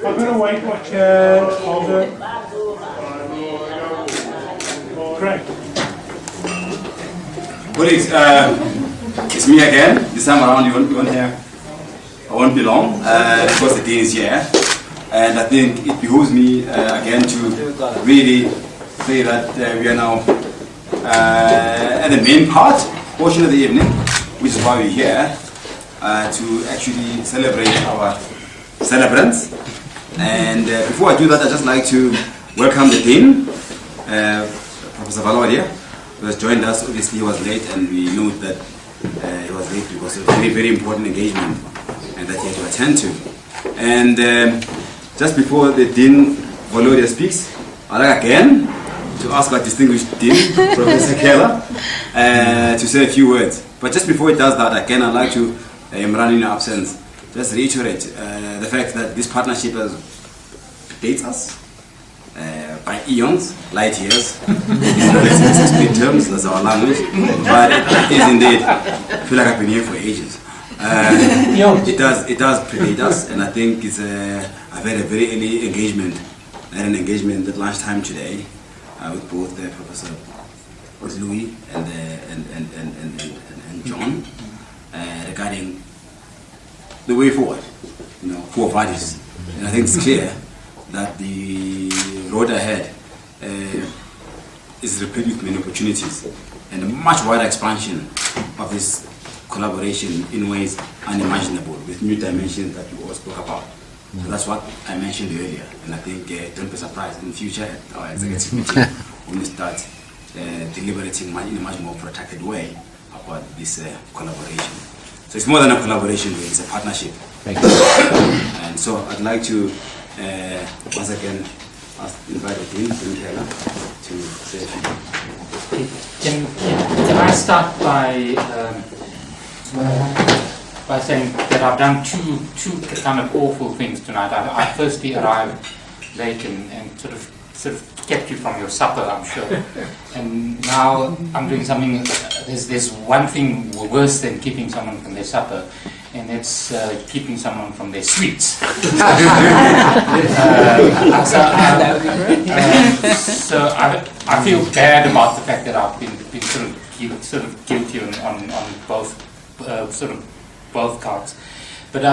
I'm going to wait watch Craig. Colleagues, it's me again. This time around you won't hear. I won't be long because the day is here. And I think it behooves me again to really say that we are now at the main portion of the evening, which is why we're here to actually celebrate our celebrants. And before I do that, I'd just like to welcome the Dean, Professor Valodia, who has joined us. Obviously, he was late, and we know that he was late because of a very, very important engagement and that he had to attend to. And just before the Dean Valodia speaks, I'd like again to ask our distinguished Dean, Professor Keller, to say a few words. But just before he does that, again, I'd like to, Imran, in your absence, just reiterate the fact that this partnership dates us by eons, light years. Let's speak terms, that's our language. But it is indeed, I feel like I've been here for ages. It does predate us, and I think it's I've had a very early engagement, and an engagement at lunchtime today with both Professor Louis and John regarding the way forward, for parties. And I think it's clear that the road ahead is replete with many opportunities and a much wider expansion of this collaboration in ways unimaginable, with new dimensions that you all spoke about. So that's what I mentioned earlier, and I think don't be surprised in the future at our executive meeting when we start deliberating in a much more protected way about this collaboration. So it's more than a collaboration, it's a partnership. Thank you. And so I'd like to once again invite the Dean Keller to say a few. Can I start by saying that I've done two kind of awful things tonight. I firstly arrived late and sort of kept you from your supper, I'm sure. And now I'm doing something. There's one thing worse than keeping someone from their supper, and it's keeping someone from their sweets. So I feel bad about the fact that I've been sort of guilty on both counts. But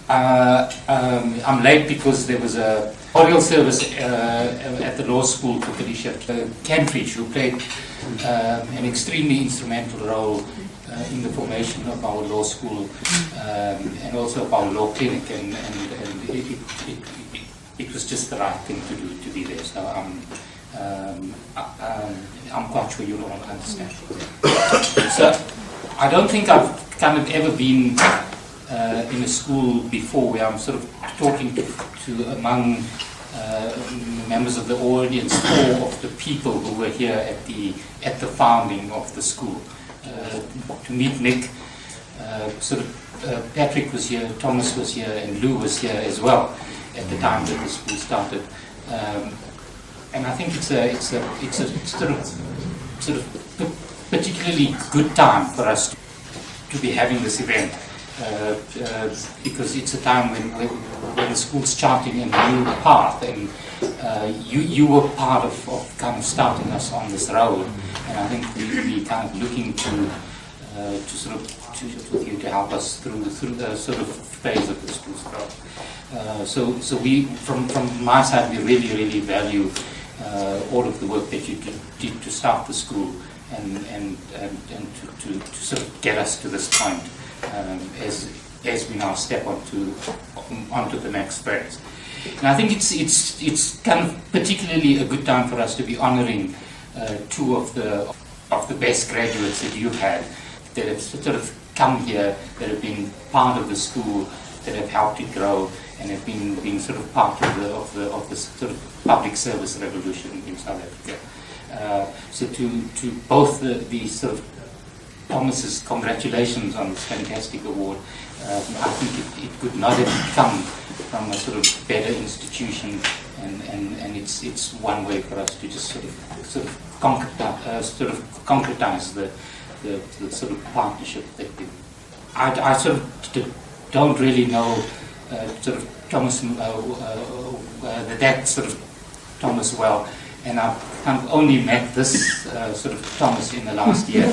I'm late because there was a memorial service at the law school for Felicia Kentridge, who played an extremely instrumental role in the formation of our law school and also of our law clinic, and it was just the right thing to do to be there. So I'm quite sure you'll all understand. So I don't think I've kind of ever been in a school before where I'm sort of talking to among members of the audience, or of the people who were here at the founding of the school. To meet Nick, Patrick was here, Thomas was here, and Lou was here as well at the time that the school started. And I think it's a sort of particularly good time for us to be having this event. Because it's a time when the school's charting a new path, and you were part of kind of starting us on this road, and I think we kind of looking to you to help us through the sort of phase of the school's growth. So we, from my side, we really value all of the work that you did to start the school and to sort of get us to this point as we now step onto the next phase. And I think it's kind of particularly a good time for us to be honouring two of the best graduates that you've had, that have sort of come here, that have been part of the school, that have helped it grow, and have been sort of part of the sort of public service revolution in South Africa. So to both the sort of Thomas's, congratulations on this fantastic award. I think it could not have come from a sort of better institution, and it's one way for us to just sort of concretize the sort of partnership that I sort of don't really know sort of Thomas that sort of Thomas well, and I've kind of only met this sort of Thomas in the last year.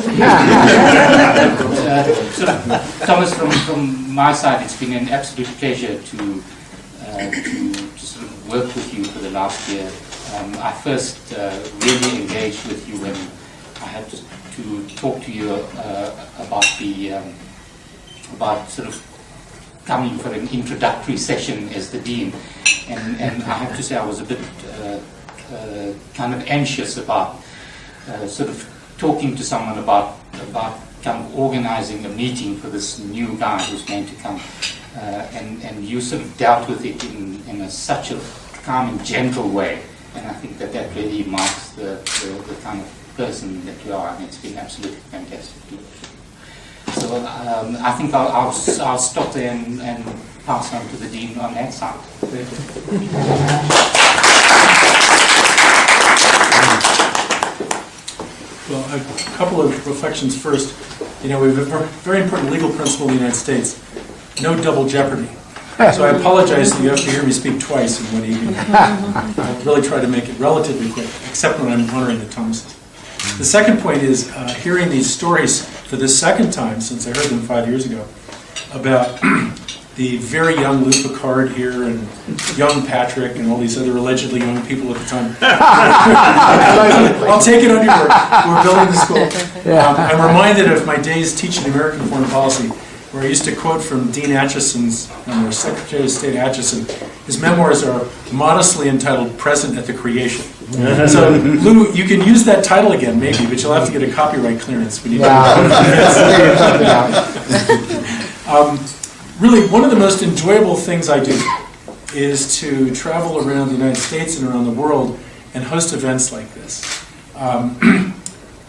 Sort of, Thomas, from my side, it's been an absolute pleasure to sort of work with you for the last year. I first really engaged with you when I had to talk to you about sort of coming for an introductory session as the dean, and I have to say I was a bit kind of anxious about sort of talking to someone about kind of organizing a meeting for this new guy who's going to come, and you sort of dealt with it in such a calm and gentle way, and I think that really marks the kind of person that you are, and it's been absolutely fantastic. So I think I'll stop there and pass on to the dean on that side. Well, a couple of reflections first. You know, we have a very important legal principle in the United States: no double jeopardy. So I apologize that you have to hear me speak twice in one evening. I'll really try to make it relatively quick, except when I'm honoring the Thomases. The second point is hearing these stories for the second time, since I heard them 5 years ago, about the very young Lou Picard here and young Patrick and all these other allegedly young people at the time. I'll take it on your word. We're building the school. I'm reminded of my days teaching American foreign policy, where I used to quote from Dean Atchison's, or Secretary of State Atchison. His memoirs are modestly entitled "Present at the Creation." So, Lou, you can use that title again, maybe, but you'll have to get a copyright clearance when you do really, one of the most enjoyable things I do is to travel around the United States and around the world and host events like this.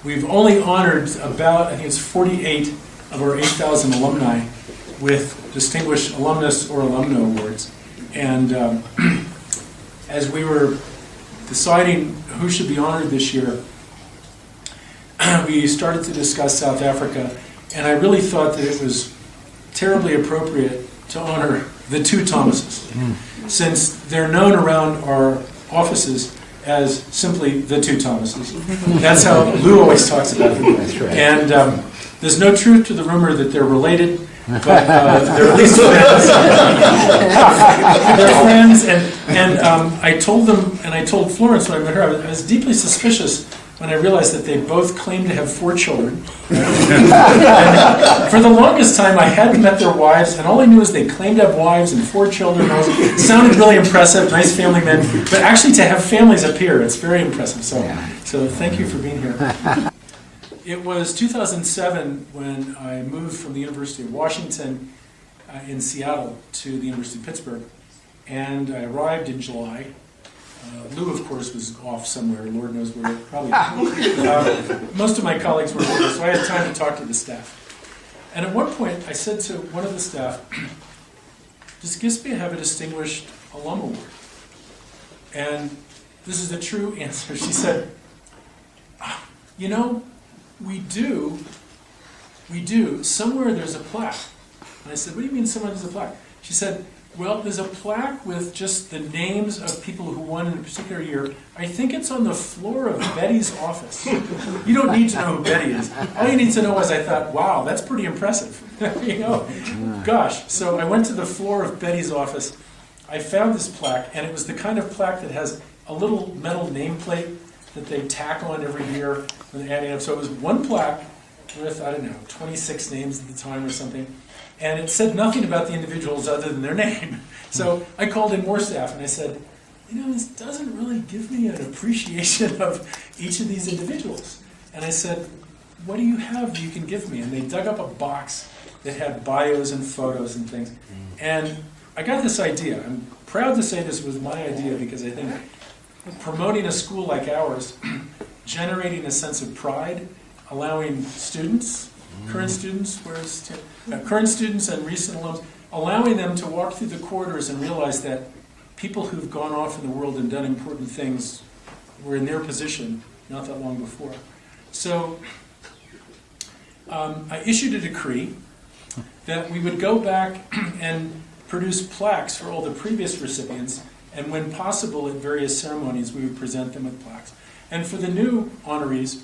We've only honored about, I think it's 48 of our 8,000 alumni with distinguished alumnus or alumna awards. And as we were deciding who should be honored this year, we started to discuss South Africa, and I really thought that it was terribly appropriate to honor the two Thomases, since they're known around our offices as simply the two Thomases. That's how Lou always talks about them. That's right. And there's no truth to the rumor that they're related, but they're at least friends. They're friends, and I told them, and I told Florence when I met her, I was deeply suspicious when I realized that they both claimed to have 4 children. And for the longest time, I hadn't met their wives, and all I knew is they claimed to have wives and 4 children. It sounded really impressive, nice family men, but actually to have families up here, it's very impressive. So thank you for being here. It was 2007 when I moved from the University of Washington in Seattle to the University of Pittsburgh, and I arrived in July. Lou, of course, was off somewhere, Lord knows where, probably. Most of my colleagues were here, so I had time to talk to the staff. And at one point, I said to one of the staff, does GISPE have a distinguished alum award? And this is the true answer. She said, you know, we do. Somewhere there's a plaque. And I said, what do you mean somewhere there's a plaque? She said, well, there's a plaque with just the names of people who won in a particular year. I think it's on the floor of Betty's office. You don't need to know who Betty is. All you need to know is I thought, wow, that's pretty impressive. You know, gosh. So I went to the floor of Betty's office. I found this plaque, and it was the kind of plaque that has a little metal nameplate that they tack on every year when they're adding up. So it was one plaque with, I don't know, 26 names at the time or something, and it said nothing about the individuals other than their name. So I called in more staff, and I said, this doesn't really give me an appreciation of each of these individuals. And I said, what do you have that you can give me? And they dug up a box that had bios and photos and things. And I got this idea. I'm proud to say this was my idea because I think promoting a school like ours, generating a sense of pride, allowing students, current students and recent alums, allowing them to walk through the corridors and realize that people who've gone off in the world and done important things were in their position not that long before. So I issued a decree that we would go back and produce plaques for all the previous recipients, and when possible at various ceremonies we would present them with plaques. And for the new honorees,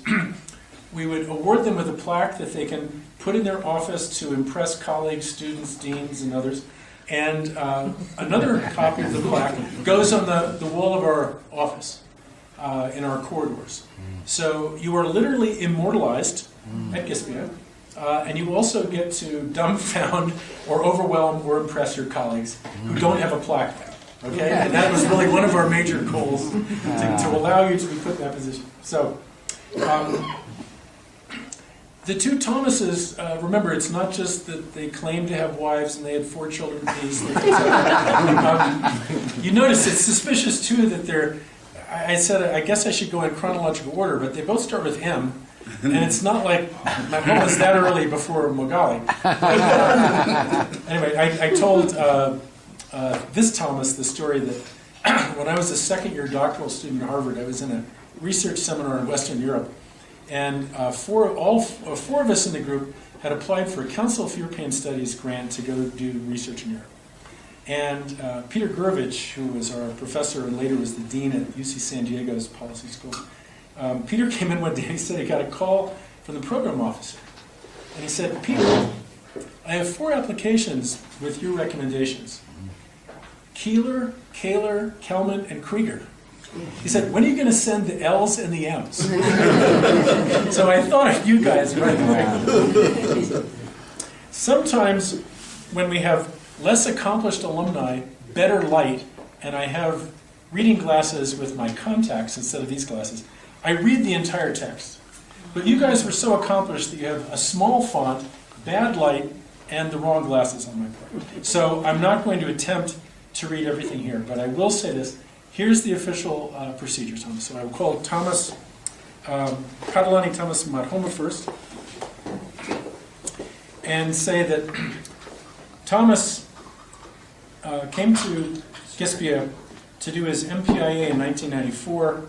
we would award them with a plaque that they can put in their office to impress colleagues, students, deans, and others. And another copy of the plaque goes on the wall of our office in our corridors. So you are literally immortalized at Gispia, and you also get to dumbfound or overwhelm or impress your colleagues who don't have a plaque now. Okay, and that was really one of our major goals, to allow you to be put in that position. So the two Thomases, remember, it's not just that they claim to have wives and they had 4 children apiece. You notice it's suspicious, too, that they're, I said, I guess I should go in chronological order, but they both start with M, and it's not like my mom was that early before Mogali. Anyway, I told this Thomas the story that when I was a second-year doctoral student at Harvard, I was in a research seminar in Western Europe, and four of us in the group had applied for a Council of European Studies grant to go do research in Europe. And Peter Gurvich, who was our professor and later was the dean at UC San Diego's policy school, Peter came in one day and he said he got a call from the program officer. And he said, Peter, I have 4 applications with your recommendations. Keeler, Kaler, Kelman, and Krieger. He said, when are you going to send the L's and the M's? So I thought of you guys right away. Sometimes when we have less accomplished alumni, better light, and I have reading glasses with my contacts instead of these glasses, I read the entire text. But you guys were so accomplished that you have a small font, bad light, and the wrong glasses on my part. So I'm not going to attempt to read everything here, but I will say this. Here's the official procedure, Thomas. So I will call Thomas, Catalani Thomas Marhoma first, and say that Thomas came to Gispia to do his MPIA in 1994,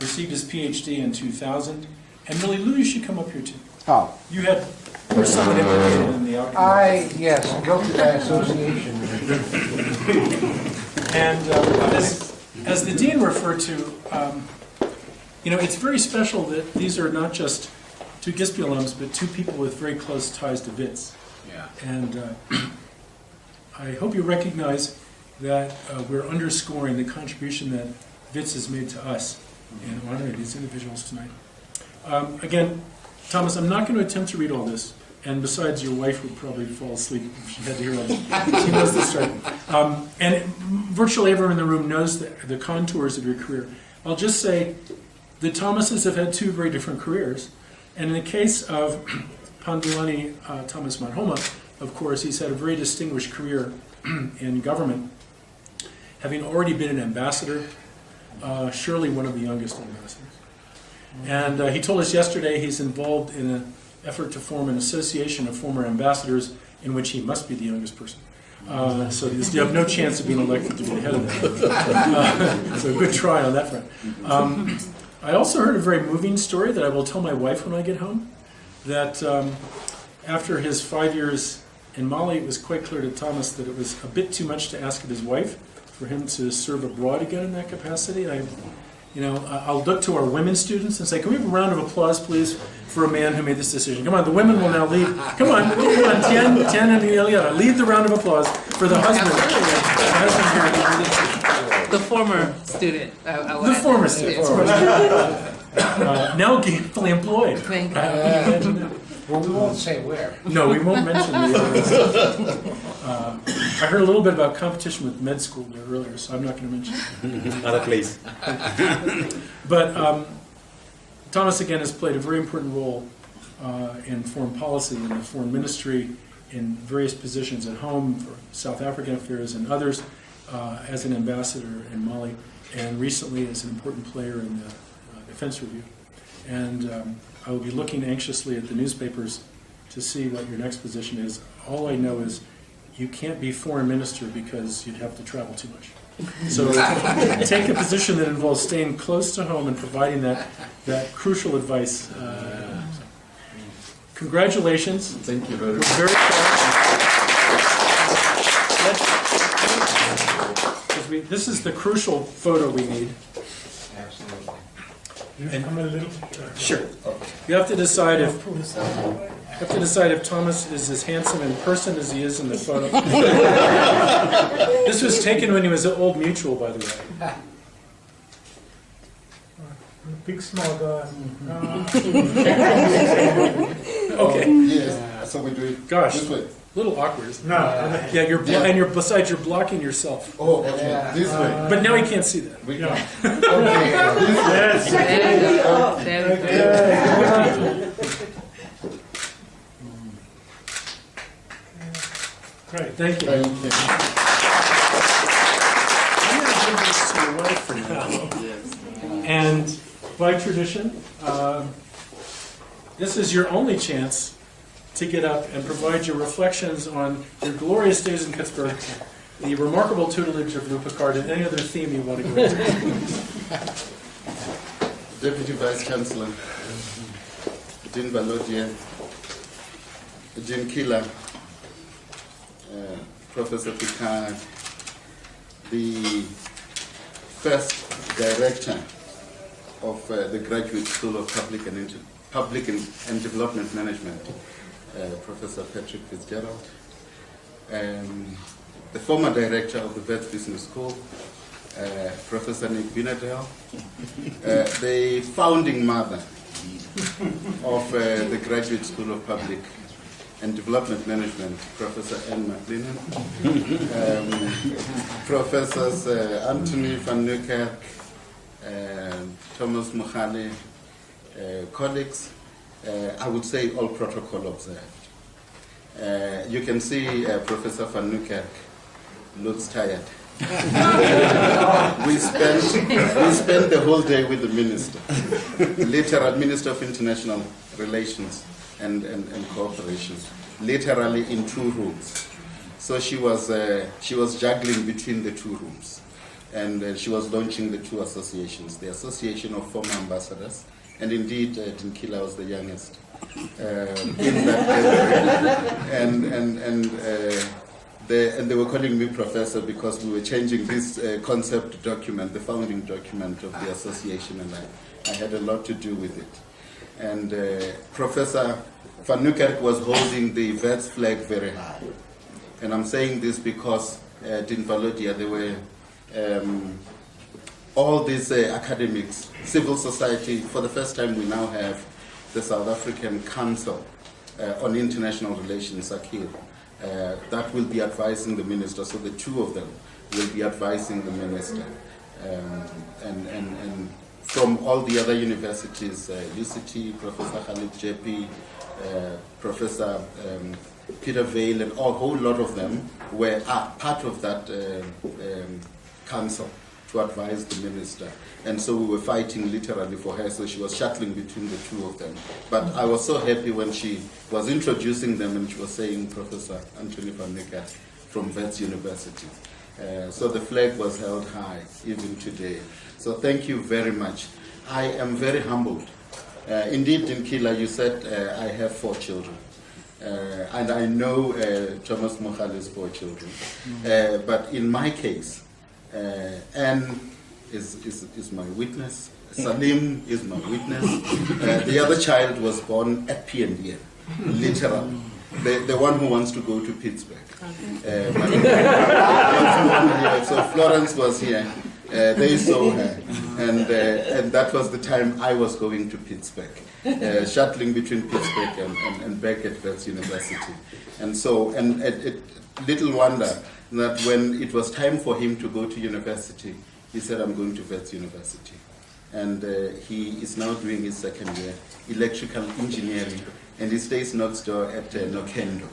received his PhD in 2000, and really, Lou, you should come up here too. Oh. You were somewhat implicated in the outcome. Yes, guilty by association. And as the dean referred to, it's very special that these are not just 2 Gispia alums, but 2 people with very close ties to Wits. Yeah. And I hope you recognize that we're underscoring the contribution that Wits has made to us in honoring these individuals tonight. Again, Thomas, I'm not going to attempt to read all this, and besides, your wife would probably fall asleep if she had to hear all this. She knows the story. And virtually everyone in the room knows the contours of your career. I'll just say the Thomases have had 2 very different careers, and in the case of Pandulani Thomas Marhoma, of course, he's had a very distinguished career in government, having already been an ambassador, surely one of the youngest ambassadors. And he told us yesterday he's involved in an effort to form an association of former ambassadors in which he must be the youngest person. So you have no chance of being elected to be the head of that. So good try on that front. I also heard a very moving story that I will tell my wife when I get home, that after his 5 years in Mali, it was quite clear to Thomas that it was a bit too much to ask of his wife for him to serve abroad again in that capacity. I'll look to our women students and say, can we have a round of applause, please, for a man who made this decision? Come on, the women will now lead. Come on, Tien and Eliana, lead the round of applause For the husband. The former student. The former student. Now gainfully employed. Thank you. Well, we won't say where. No, we won't mention the others. I heard a little bit about competition with med school there earlier, so I'm not going to mention it. Other place. But Thomas, again, has played a very important role in foreign policy, in the foreign ministry, in various positions at home for South African affairs and others, as an ambassador in Mali, and recently as an important player in the Defense Review. And I will be looking anxiously at the newspapers to see what your next position is. All I know is you can't be foreign minister because you'd have to travel too much. So take a position that involves staying close to home and providing that crucial advice. Congratulations. Thank you very We're much. very proud. This is the crucial photo we need. Absolutely. And sure. You have to decide if Thomas is as handsome in person as he is in the photo. This was taken when he was at Old Mutual, by the way. Big small guy. Okay. Yes, so we do it Gosh. this way. A little awkward, isn't it? No. Yeah, and besides, you're blocking yourself. Oh, okay, this way. But now he can't see that. We can. Okay, this way. Yes. There we go. Great. Thank you. Thank you. I'm going to give this to your wife for now. And by tradition, this is your only chance to get up and provide your reflections on your glorious days in Pittsburgh, the remarkable tutelage of Lou Picard, and any other theme you want to go into. Deputy Vice Chancellor, Dean Balodia, Jean Killer, Professor Picard, the first director of the Graduate School of Public and Development Management, Professor Patrick Fitzgerald, the former director of the Vets Business School, Professor Nick Binadell, the founding mother of the Graduate School of Public and Development Management, Professor Anne McLennan, Professors Anthony van Nieuwkerk, Thomas Mukhale, colleagues, I would say all protocol observed. You can see Professor van Nieuwkerk looks tired. we spent the whole day with the minister, literal Minister of International Relations and Cooperation, literally in 2 rooms. So she was juggling between the 2 rooms, and she was launching the 2 associations, the Association of Former Ambassadors, and indeed Dinkila was the youngest in that and they were calling me professor because we were changing this concept document, the founding document of the association, and I had a lot to do with it. And Professor van Nieuwkerk was holding the Vets flag very high. And I'm saying this because in Valodia there were all these academics, civil society. For the first time we now have the South African Council on International Relations, SACIR. That will be advising the minister, so the 2 of them will be advising the minister. And from all the other universities, UCT, Professor Khalid JP, Professor Peter Vale, and a whole lot of them were part of that council to advise the minister. And so we were fighting literally for her, so she was shuttling between the 2 of them. But I was so happy when she was introducing them and she was saying Professor Anthony van Nieuwkerk from Wits University. So the flag was held high even today. So thank you very much. I am very humbled. Indeed, Dinkila, you said I have 4 children. And I know Thomas Mukhale's 4 children. But in my case, Anne is my witness. Salim is my witness. The other child was born at PNDN, literally. the one who wants to go to Pittsburgh. Yeah, so Florence was here. They saw her, and that was the time I was going to Pittsburgh, shuttling between Pittsburgh and back at Wits University. And so, little wonder that when it was time for him to go to university, he said, "I'm going to Wits University." And he is now doing his second year, electrical engineering, and he stays next door at Nokendo.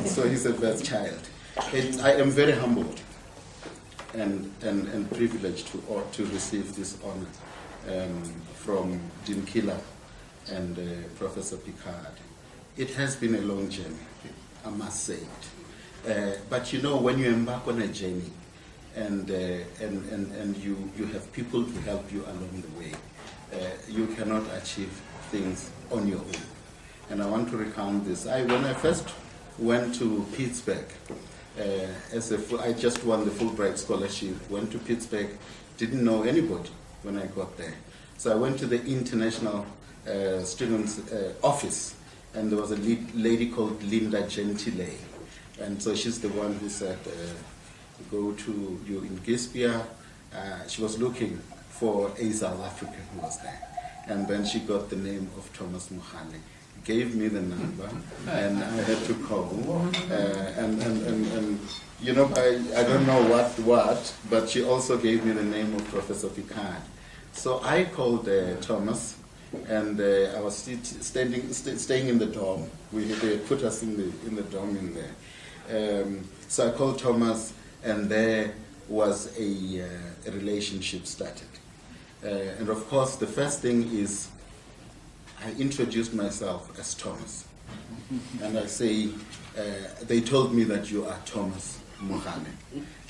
So he's a Wits child. I am very humbled and privileged to receive this honor from Dean Killer and Professor Picard. It has been a long journey, I must say it. But you know, when you embark on a journey and you have people to help you along the way, you cannot achieve things on your own. And I want to recount this. When I first went to Pittsburgh, I just won the Fulbright scholarship, went to Pittsburgh, didn't know anybody when I got there. So I went to the international students office, and there was a lady called Linda Gentile. And so she's the one who said, go to you in Gispia. She was looking for a South African who was there. And then she got the name of Thomas Mohale, gave me the number, and I had to call. And you know, I don't know what, but she also gave me the name of Professor Picard. So I called Thomas, and I was staying in the dorm. They put us in the dorm in there. So I called Thomas, and there was a relationship started. And of course, the first thing is I introduced myself as Thomas. And I say, they told me that you are Thomas Mohale.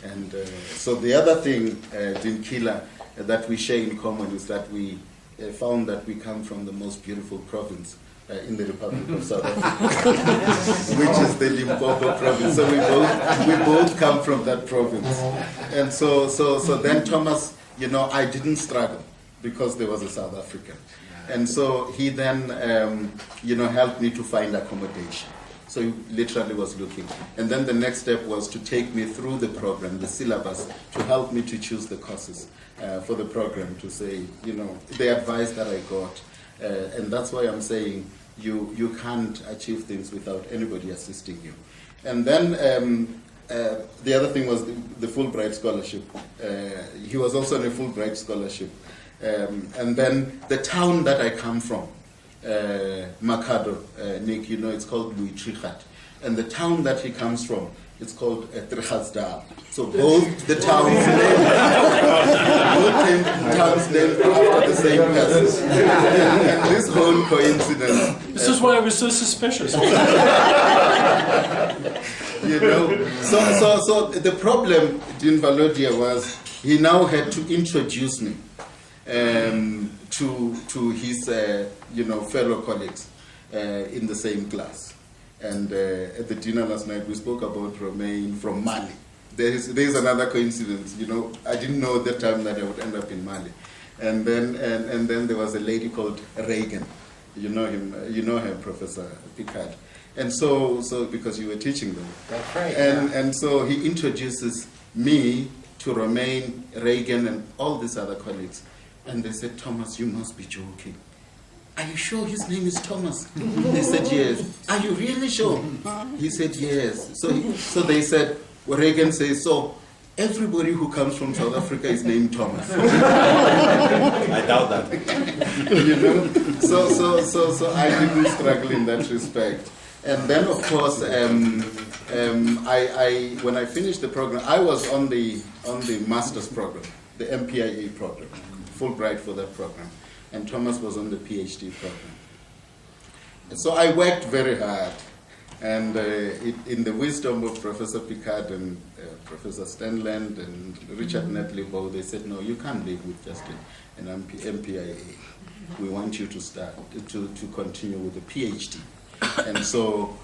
And so the other thing, Dean Killer, that we share in common is that we found that we come from the most beautiful province in the Republic of South Africa, which is the Limpopo province. So we both come from that province. And so then Thomas, you know, I didn't struggle because there was a South African. And so he then, you know, helped me to find accommodation. So he literally was looking. And then the next step was to take me through the program, the syllabus, to help me to choose the courses for the program, to say, you know, the advice that I got. And that's why I'm saying you can't achieve things without anybody assisting you. And then the other thing was the Fulbright scholarship. He was also on a Fulbright scholarship. And then the town that I come from, Makado, Nick, you know, it's called Louis Trichat. And the town that he comes from, it's called Trichatsdal. So both the towns named after the same person. And this whole coincidence. This is why I was so suspicious. You know, so the problem, Dean Valodia, was he now had to introduce me to his you know, fellow colleagues in the same class. And at the dinner last night, we spoke about Romain from Mali. There is another coincidence. You know, I didn't know at that time that I would end up in Mali. And then there was a lady called Reagan. You know him. You know her, Professor Picard. And so because you were teaching them. That's right. And so he introduces me to Romain, Reagan, and all these other colleagues. And they said, "Thomas, you must be joking. Are you sure his name is Thomas?" They said, "Yes." "Are you really sure?" He said, "Yes." So they said, well, Reagan says, "So everybody who comes from South Africa is named Thomas." I doubt that. You know? So I didn't struggle in that respect. And then, of course, I when I finished the program, I was on the master's program, the MPIA program, Fulbright for that program. And Thomas was on the PhD program. And so I worked very hard. And in the wisdom of Professor Picard and Professor Stanland and Richard Netley, they said, "No, you can't live with just an MPIA. We want you to start, to continue with the PhD." And so,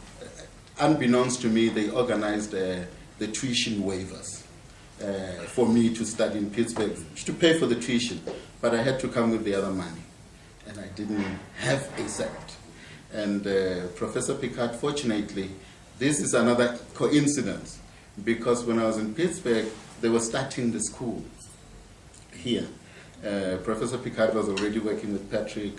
unbeknownst to me, they organized the tuition waivers for me to study in Pittsburgh, to pay for the tuition. But I had to come with the other money, and I didn't have a cent. And Professor Picard, fortunately, this is another coincidence, because when I was in Pittsburgh, they were starting the school here. Professor Picard was already working with Patrick,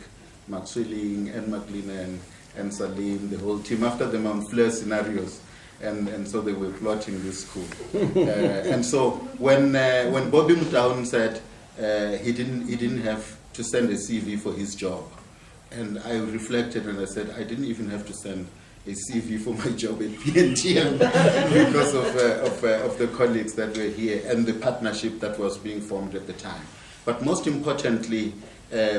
Maxwelling, and McLean, and Salim, the whole team, after the Mount Fleur scenarios. And so they were plotting this school. And so when Bobby Mtown said he didn't have to send a CV for his job, and I reflected and I said I didn't even have to send a CV for my job at PNTM because of the colleagues that were here and the partnership that was being formed at the time. But most importantly,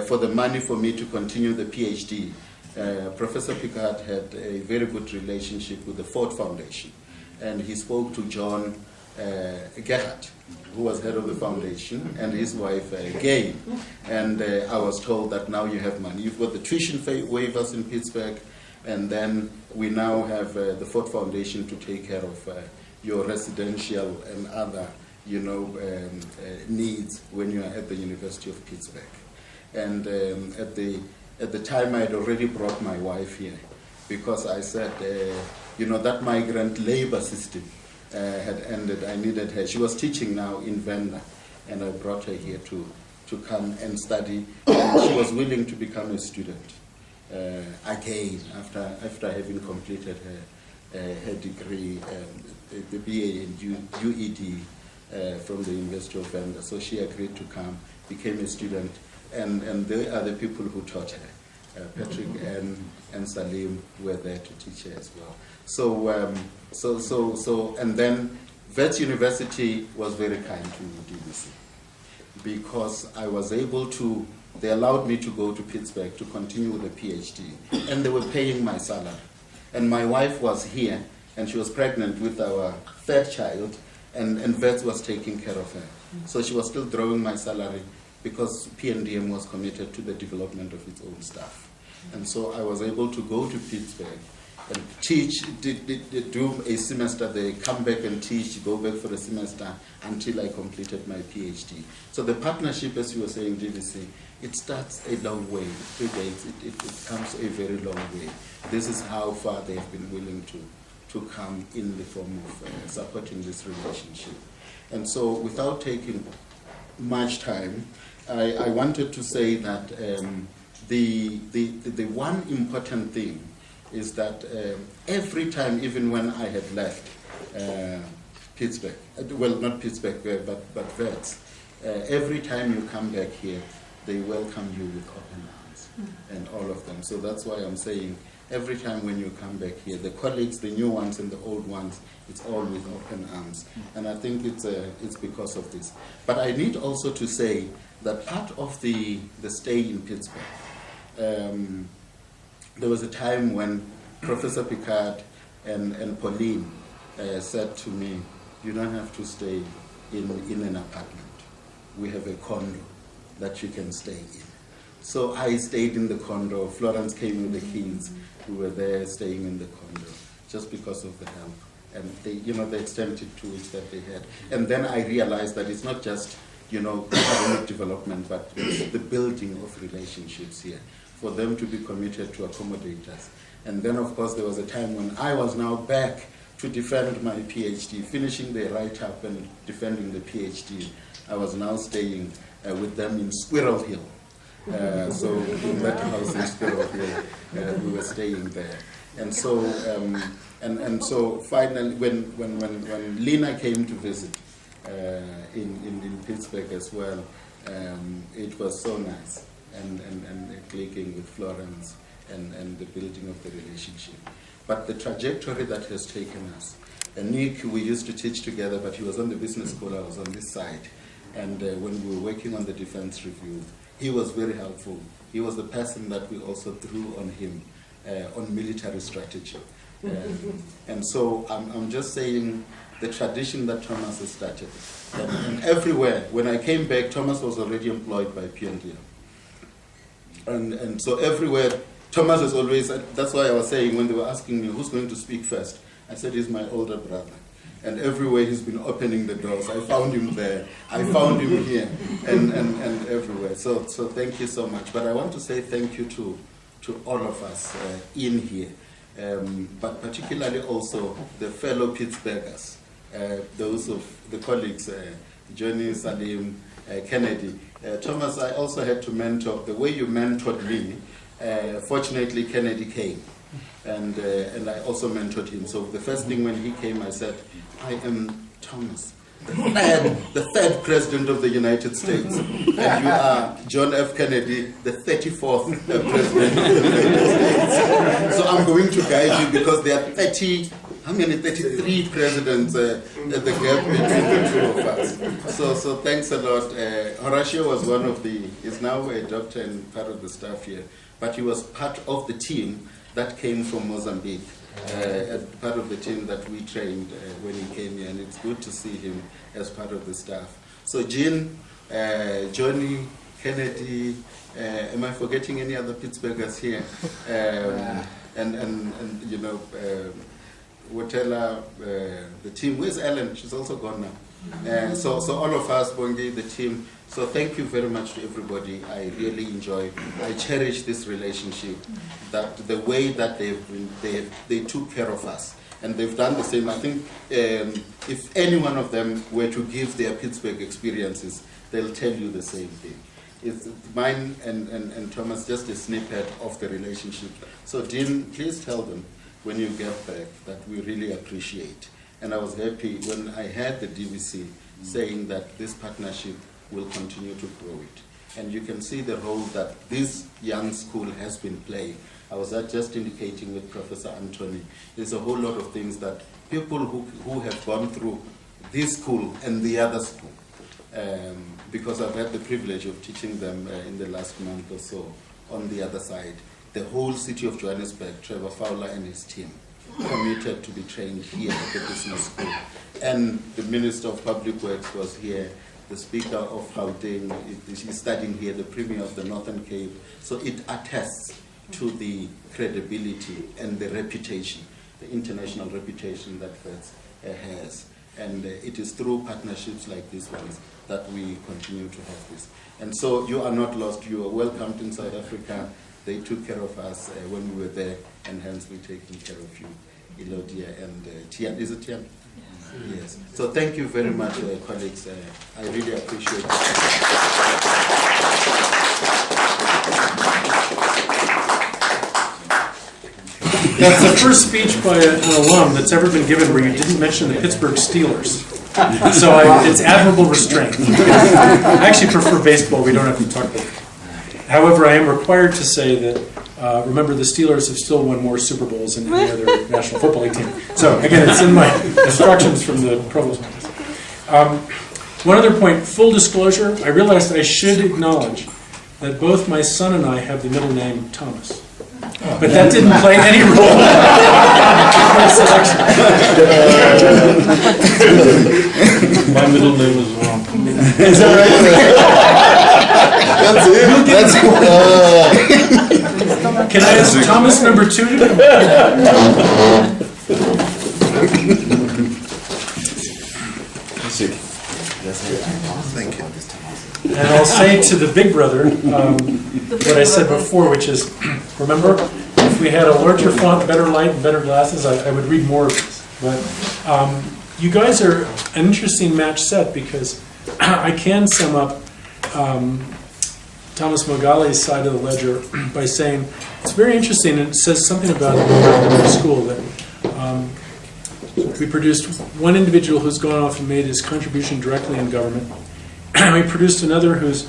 for the money for me to continue the PhD, Professor Picard had a very good relationship with the Ford Foundation, and he spoke to John Gerhardt, who was head of the foundation, and his wife Gay, and I was told that now you have money. You've got the tuition waivers in Pittsburgh, and then we now have the Ford Foundation to take care of your residential and other, needs when you are at the University of Pittsburgh. And at the time, I had already brought my wife here, because I said, that migrant labor system had ended. I needed her. She was teaching now in Venda, and I brought her here to come and study. And she was willing to become a student again after having completed her degree, the BA in UED from the University of Venda. So she agreed to come, became a student, and they are the people who taught her. Patrick and Salim were there to teach her as well. So and then Wits University was very kind to DBC, because I was able to, they allowed me to go to Pittsburgh to continue with the PhD, and they were paying my salary. And my wife was here, and she was pregnant with our third child, and Wits was taking care of her. So she was still drawing my salary, because PNDM was committed to the development of its own staff. And so I was able to go to Pittsburgh and teach, do a semester there, come back and teach, go back for a semester until I completed my PhD. So the partnership, as you were saying, DVC, it starts a long way. It predates, it comes a very long way. This is how far they have been willing to come in the form of supporting this relationship. And so without taking much time, I wanted to say that the one important thing is that every time, even when I had left Pittsburgh, well, not Pittsburgh, but Wits, every time you come back here, they welcome you with open arms, and all of them. So that's why I'm saying every time when you come back here, the colleagues, the new ones and the old ones, it's all with open arms. And I think it's because of this. But I need also to say that part of the stay in Pittsburgh, there was a time when Professor Picard and Pauline said to me, you don't have to stay in an apartment. We have a condo that you can stay in. So I stayed in the condo. Florence came with the kids. We were there staying in the condo just because of the help and the extended tools that they had. And then I realized that it's not just academic development, but it's the building of relationships here for them to be committed to accommodate us. And then, of course, there was a time when I was now back to defend my PhD, finishing the write-up and defending the PhD. I was now staying with them in Squirrel Hill. So in that house in Squirrel Hill, we were staying there. And so, and so finally, when Lena came to visit in Pittsburgh as well, it was so nice, and clicking with Florence and the building of the relationship. But the trajectory that has taken us, and Nick, we used to teach together, but he was on the business school, I was on this side. And when we were working on the defense review, he was very helpful. He was the person that we also drew on him on military strategy. And so I'm just saying the tradition that Thomas has started. And everywhere, when I came back, Thomas was already employed by PNDM. And so everywhere, Thomas was always, that's why I was saying when they were asking me who's going to speak first, I said he's my older brother. And everywhere he's been opening the doors. I found him there. I found him here, and everywhere. So thank you so much. But I want to say thank you to to all of us in here, but particularly also the fellow Pittsburghers, those of the colleagues, Johnny, Salim, Kennedy. Thomas, I also had to mentor, the way you mentored me, fortunately Kennedy came, and I also mentored him. So the first thing when he came, I said, I am Thomas, the third president of the United States, and you are John F. Kennedy, the 34th president of the United States. So I'm going to guide you because there are 33 presidents at the gap between the two of us. So thanks a lot. Horatio was one of is now a doctor and part of the staff here, but he was part of the team that came from Mozambique. Part of the team that we trained when he came here, and it's good to see him as part of the staff. So Jean, Johnny, Kennedy, am I forgetting any other Pittsburghers here? And you know, Wotela, the team. Where's Ellen? She's also gone now. So all of us, Bongi, the team. So thank you very much to everybody. I really enjoy. I cherish this relationship. That the way that they took care of us, and they've done the same. I think if any one of them were to give their Pittsburgh experiences, they'll tell you the same thing. It's mine and Thomas, just a snippet of the relationship. So Dean, please tell them when you get back that we really appreciate. And I was happy when I heard the DVC saying that this partnership will continue to grow it. And you can see the role that this young school has been playing. I was just indicating with Professor Anthony, there's a whole lot of things that people who have gone through this school and the other school, because I've had the privilege of teaching them in the last month or so on the other side. The whole city of Johannesburg, Trevor Fowler and his team, committed to be trained here at the business school. And the Minister of Public Works was here, the Speaker of Gauteng is studying here, the Premier of the Northern Cape. So it attests to the credibility and the reputation, the international reputation that FEDS has. And it is through partnerships like these ones that we continue to have this. And so you are not lost. You are welcomed in South Africa. They took care of us when we were there, and hence we're taking care of you, Elodia and Tian. Is it Tian? Yes. So thank you very much, colleagues. I really appreciate it. That's the first speech by an alum that's ever been given where you didn't mention the Pittsburgh Steelers. So it's admirable restraint. I actually prefer baseball. We don't have to talk about it. However, I am required to say that, remember, the Steelers have still won more Super Bowls than any other National Football League team. So, again, it's in my instructions from the provost. One other point, full disclosure, I realized I should acknowledge that both my son and I have the middle name Thomas. But that didn't play any role in my selection. My middle name is wrong. Is that right? That's it. Can I ask Thomas number 2 to come? Thank you. And I'll say to the big brother what I said before, which is, remember, if we had a larger font, better light, and better glasses, I would read more of this. But you guys are an interesting match set because I can sum up Thomas Mogali's side of the ledger by saying it's very interesting, and it says something about the school that we produced one individual who's gone off and made his contribution directly in government. We produced another who's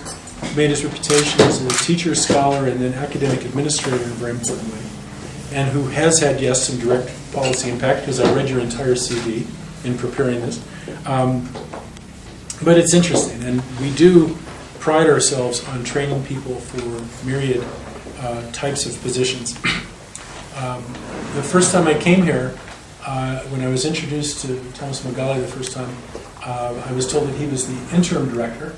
made his reputation as a teacher, scholar, and an academic administrator in a very important way, and who has had, yes, some direct policy impact, because I read your entire CV in preparing this. But it's interesting, and we do pride ourselves on training people for myriad types of positions. The first time I came here, when I was introduced to Thomas Mogali the first time, I was told that he was the interim director.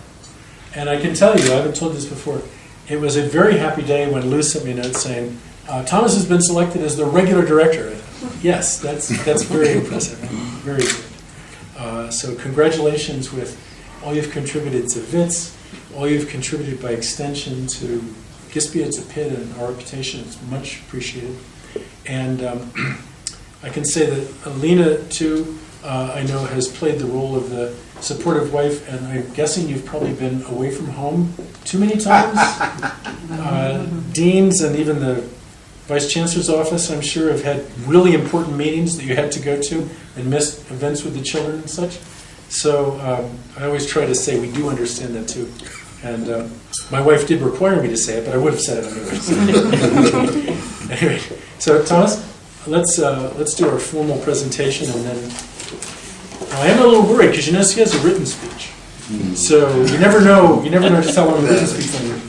And I can tell you, I haven't told this before, it was a very happy day when Lou sent me a note saying, Thomas has been selected as the regular director. Yes, that's very impressive, very good. So congratulations with all you've contributed to WITS, all you've contributed by extension to Gispia, it's a Pitt, and our reputation is much appreciated. And I can say that Alina, too, I know has played the role of the supportive wife, and I'm guessing you've probably been away from home too many times. Deans and even the Vice Chancellor's office, I'm sure, have had really important meetings that you had to go to and missed events with the children and such. So I always try to say we do understand that too. And my wife did require me to say it, but I would have said it anyway. Anyway, so Thomas, let's do our formal presentation, and then I am a little worried because you know she has a written speech. So you never know just how long a written speech is.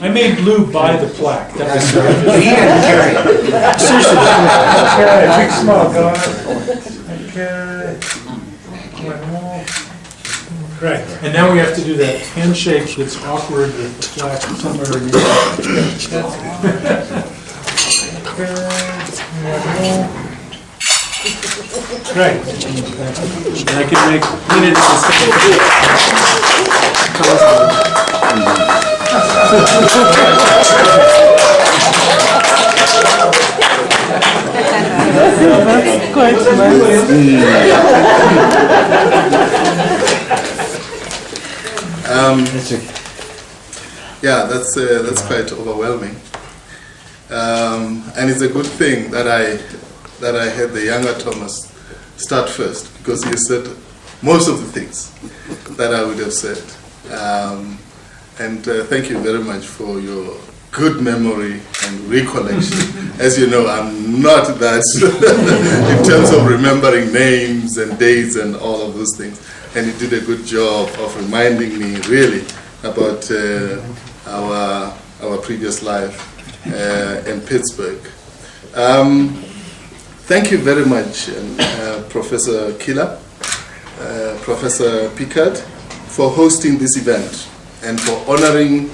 I made Blue buy the plaque. That was seriously. Okay, big smile, guys. Okay. One more. Right, and now we have to do that handshake that's awkward with the plaque somewhere in the Okay. One more. Right. And I can make minutes to That's quite Yeah, that's quite overwhelming, and it's a good thing that I had the younger Thomas start first, because he said most of the things that I would have said. And thank you very much for your good memory and recollection. As you know, I'm not that in terms of remembering names and dates and all of those things. And you did a good job of reminding me really about our previous life in Pittsburgh. Thank you very much, Professor Killer, Professor Pickard, for hosting this event and for honoring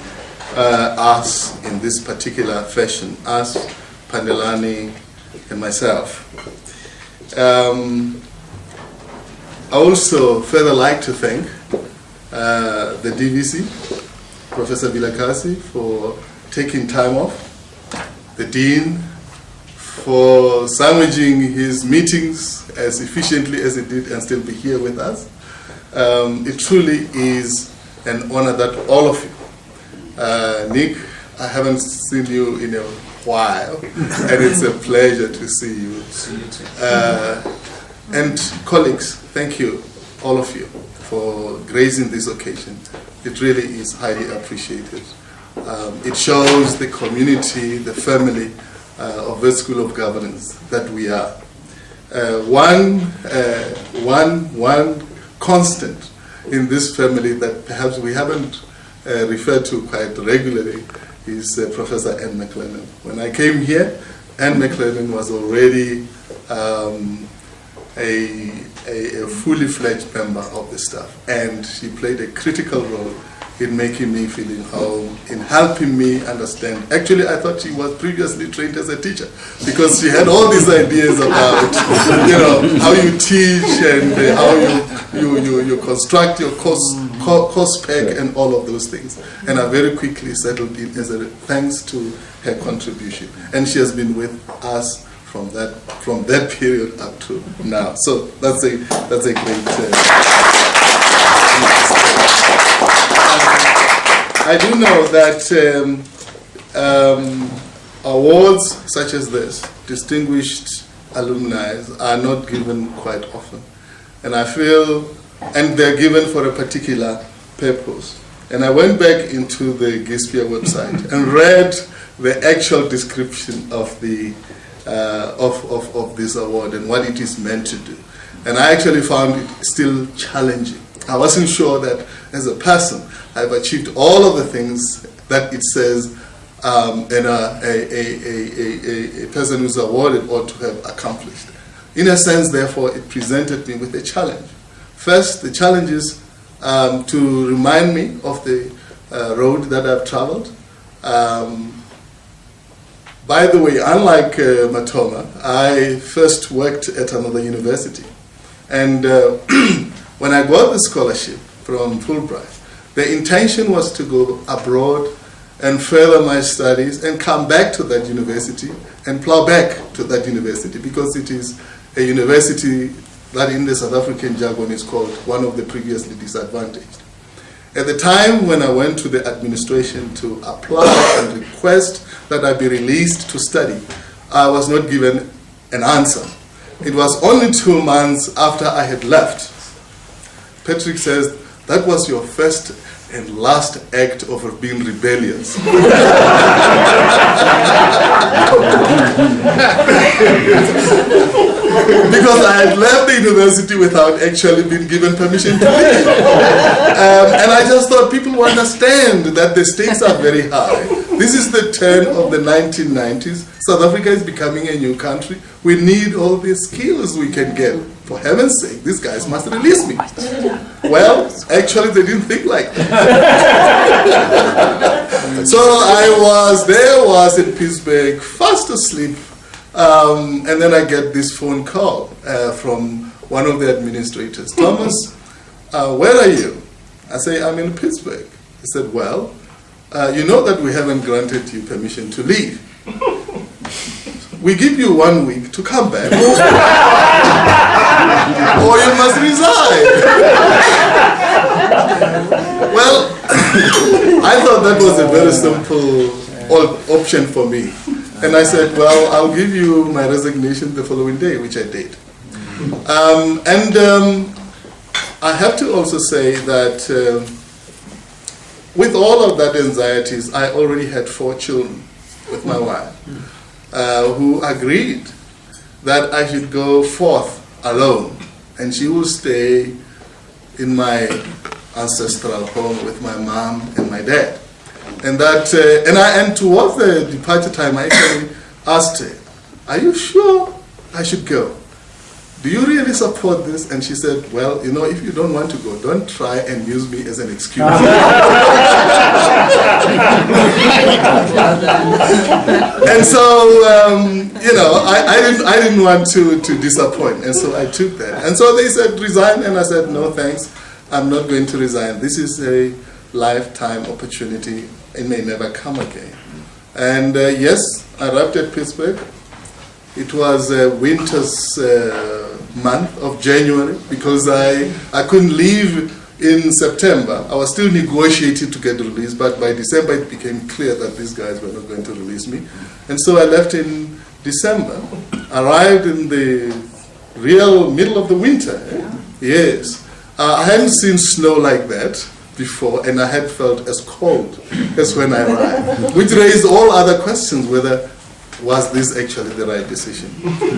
us in this particular fashion, us, Pandelani, and myself. I also further like to thank the DVC, Professor Vilakasi, for taking time off, the Dean for sandwiching his meetings as efficiently as he did and still be here with us. It truly is an honor that all of you, Nick, I haven't seen you in a while, and it's a pleasure to see you. And colleagues, thank you, all of you, for gracing this occasion. It really is highly appreciated. It shows the community, the family of the School of Governance that we are. One constant in this family that perhaps we haven't referred to quite regularly is Professor Anne McLennan. When I came here, Anne McLennan was already a fully fledged member of the staff, and she played a critical role in making me feel in home, in helping me understand. Actually, I thought she was previously trained as a teacher, because she had all these ideas about, how you teach and how you construct your course spec and all of those things. And I very quickly settled in as a thanks to her contribution. And she has been with us from that period up to now. So that's a great. I do know that awards such as this, distinguished alumni, are not given quite often. And I feel, and they're given for a particular purpose. And I went back into the Gispia website and read the actual description of the of this award and what it is meant to do. And I actually found it still challenging. I wasn't sure that as a person I've achieved all of the things that it says a person who's awarded ought to have accomplished. In a sense, therefore, it presented me with a challenge. First, the challenge is to remind me of the road that I've traveled. By the way, unlike Matoma, I first worked at another university. And when I got the scholarship from Fulbright, the intention was to go abroad and further my studies and come back to that university and plow back to that university, because it is a university that in the South African jargon is called one of the previously disadvantaged. At the time when I went to the administration to apply and request that I be released to study, I was not given an answer. It was only 2 months after I had left. Patrick says, that was your first and last act of being rebellious. Because I had left the university without actually being given permission to leave. And I just thought people will understand that the stakes are very high. This is the turn of the 1990s. South Africa is becoming a new country. We need all the skills we can get. For heaven's sake, these guys must release me. Well, actually, they didn't think like that. So I was in Pittsburgh, fast asleep, and then I get this phone call from one of the administrators. Thomas, where are you? I say, I'm in Pittsburgh. He said, well, you know that we haven't granted you permission to leave. We give you 1 week to come back, or you must resign. Well, I thought that was a very simple option for me. And I said, well, I'll give you my resignation the following day, which I did. I have to also say that with all of that anxieties, I already had 4 children with my wife. Who agreed that I should go forth alone, and she will stay in my ancestral home with my mom and my dad. And that, and towards the departure time, I actually asked her, "Are you sure I should go? Do you really support this?" And she said, "Well, you know, if you don't want to go, don't try and use me as an excuse." And so, you know, I didn't want to disappoint, and so I took that. And so they said, "Resign," and I said, "No, thanks, I'm not going to resign. This is a lifetime opportunity. It may never come again." And yes, I arrived at Pittsburgh. It was winter's month of January, because I couldn't leave in September. I was still negotiating to get released, but by December it became clear that these guys were not going to release me. And so I left in December, arrived in the real middle of the winter. Yes. I hadn't seen snow like that before, and I had felt as cold as when I arrived, which raised all other questions, whether was this actually the right decision.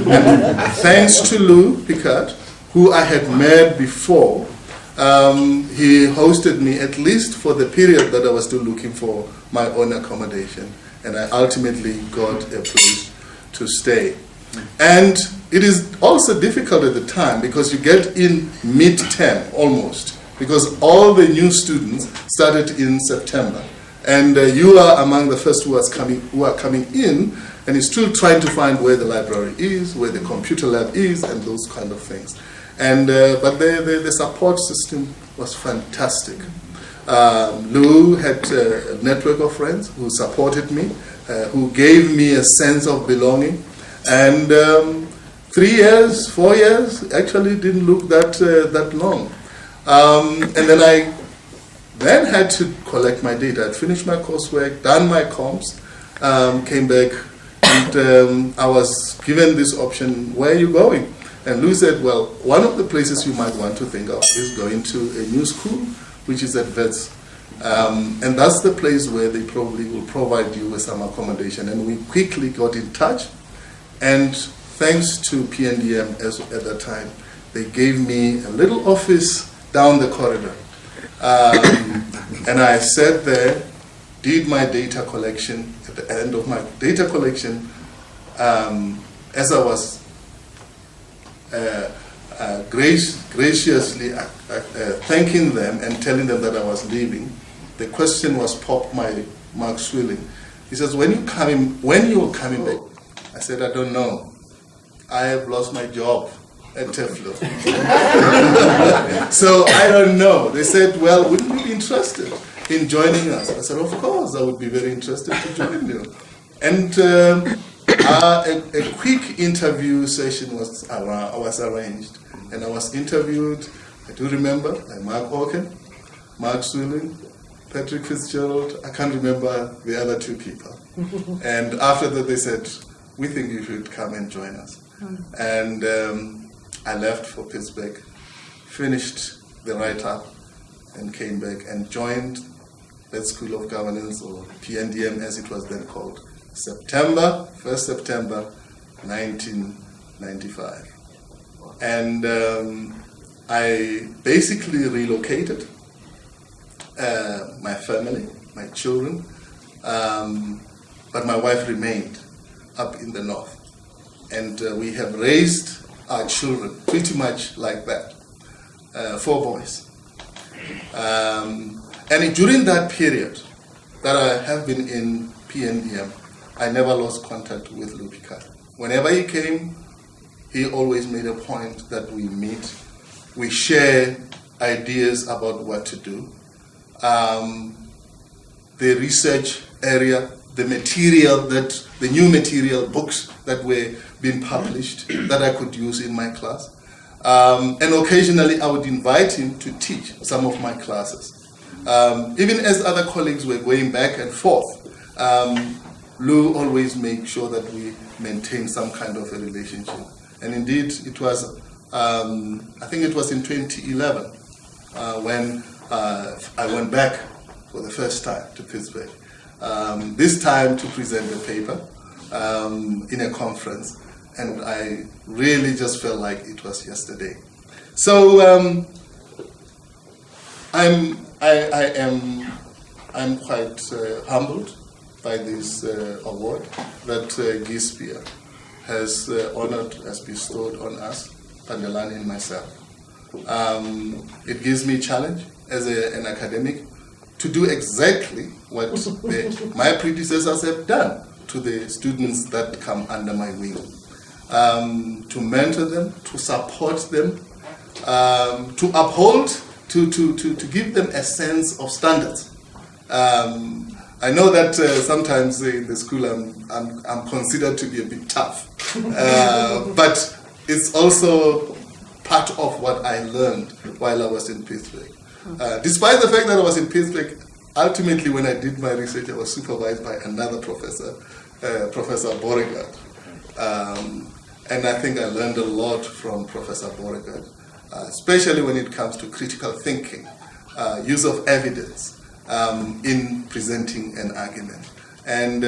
And thanks to Lou Picard, who I had met before, he hosted me at least for the period that I was still looking for my own accommodation, and I ultimately got a place to stay. And it is also difficult at the time, because you get in mid-term almost, because all the new students started in September, and you are among the first who are coming in, and you're still trying to find where the library is, where the computer lab is, and those kind of things. And but the support system was fantastic. Lou had a network of friends who supported me, who gave me a sense of belonging. And 3 years, 4 years, actually didn't look that long. And then I had to collect my data. I'd finished my coursework, done my comps, came back, and I was given this option, "Where are you going?" And Lou said, "Well, one of the places you might want to think of is going to a new school, which is at Wits. And that's the place where they probably will provide you with some accommodation." And we quickly got in touch. And thanks to PNDM at that time, they gave me a little office down the corridor. And I sat there, did my data collection. At the end of my data collection, as I was graciously thanking them and telling them that I was leaving, the question was popped by Mark Swilling. He says, when you're coming back?" I said, "I don't know. I have lost my job at Teflo." So I don't know. They said, "Well, wouldn't you be interested?" in joining us? I said, of course, I would be very interested to join you. And a quick interview session was arranged, and I was interviewed, I do remember, by Mark Hawken, Mark Swilling, Patrick Fitzgerald, I can't remember the other two people. And after that they said, we think you should come and join us. And I left for Pittsburgh, finished the write-up, and came back and joined that School of Governance, or PNDM as it was then called, 1st September 1995. And I basically relocated my family, my children, but my wife remained up in the north. And we have raised our children pretty much like that, 4 boys. And during that period that I have been in PNDM, I never lost contact with Lou Picard. Whenever he came, he always made a point that we meet, we share ideas about what to do. The research area, the new material, books that were being published that I could use in my class. And occasionally I would invite him to teach some of my classes. Even as other colleagues were going back and forth, Lou always made sure that we maintain some kind of a relationship. And indeed, it was, I think it was in 2011 when I went back for the first time to Pittsburgh. This time to present a paper in a conference. And I really just felt like it was yesterday. So I'm quite humbled by this award that Gispia has honored, has bestowed on us, Pandelani and myself. It gives me a challenge as an academic to do exactly what my predecessors have done to the students that come under my wing. To mentor them, to support them, to uphold, to give them a sense of standards. I know that sometimes in the school I'm considered to be a bit tough, but it's also part of what I learned while I was in Pittsburgh. Despite the fact that I was in Pittsburgh, ultimately when I did my research, I was supervised by another professor, Professor Beauregard. And I think I learned a lot from Professor Beauregard, especially when it comes to critical thinking, use of evidence in presenting an argument. And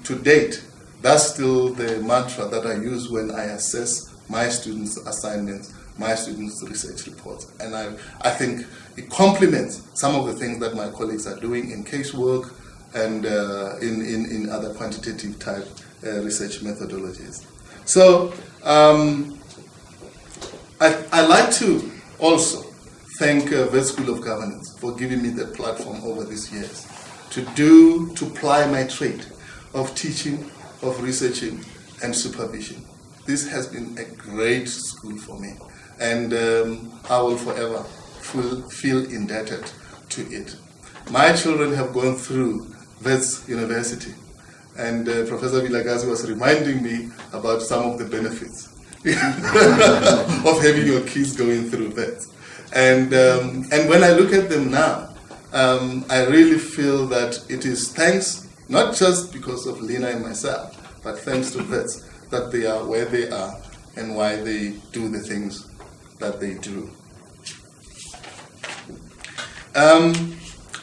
to date, that's still the mantra that I use when I assess my students' assignments, my students' research reports. And I think it complements some of the things that my colleagues are doing in casework and in other quantitative type research methodologies. So I'd like to also thank Vet School of Governance for giving me the platform over these years to ply my trade of teaching, of researching, and supervision. This has been a great school for me, and I will forever feel indebted to it. My children have gone through Vets University, and Professor Vilagazi was reminding me about some of the benefits of having your kids going through Vets. And when I look at them now, I really feel that it is thanks, not just because of Lena and myself, but thanks to Vets, that they are where they are and why they do the things that they do.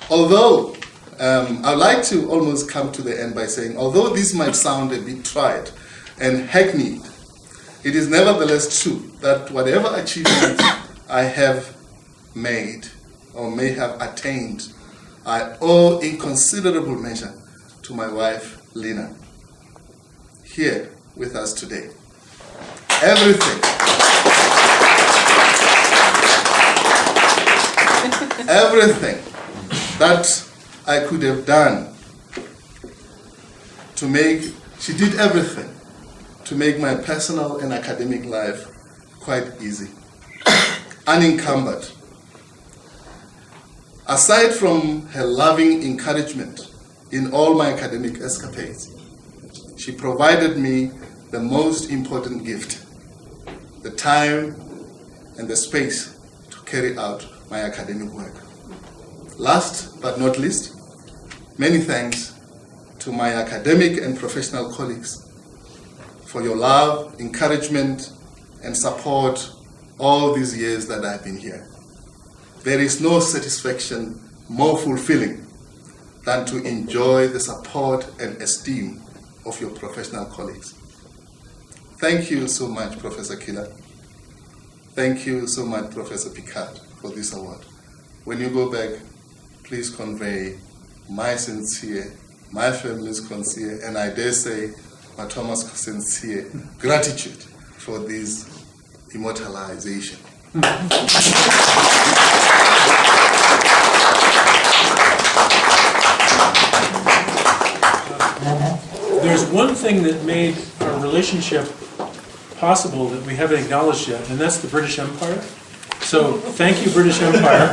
Although, I'd like to almost come to the end by saying, although this might sound a bit trite and hackneyed, it is nevertheless true that whatever achievements I have made or may have attained, I owe in considerable measure to my wife, Lena, here with us today. Everything that I could have done to make, she did everything to make my personal and academic life quite easy, unencumbered. Aside from her loving encouragement in all my academic escapades, she provided me the most important gift, the time and the space to carry out my academic work. Last but not least, many thanks to my academic and professional colleagues for your love, encouragement, and support all these years that I've been here. There is no satisfaction more fulfilling than to enjoy the support and esteem of your professional colleagues. Thank you so much, Professor Killer. Thank you so much, Professor Picard, for this award. When you go back, please convey my sincere, my family's sincere, and I dare say, my Thomas' sincere gratitude for this immortalization. There's one thing that made our relationship possible that we haven't acknowledged yet, and that's the British Empire. So thank you, British Empire,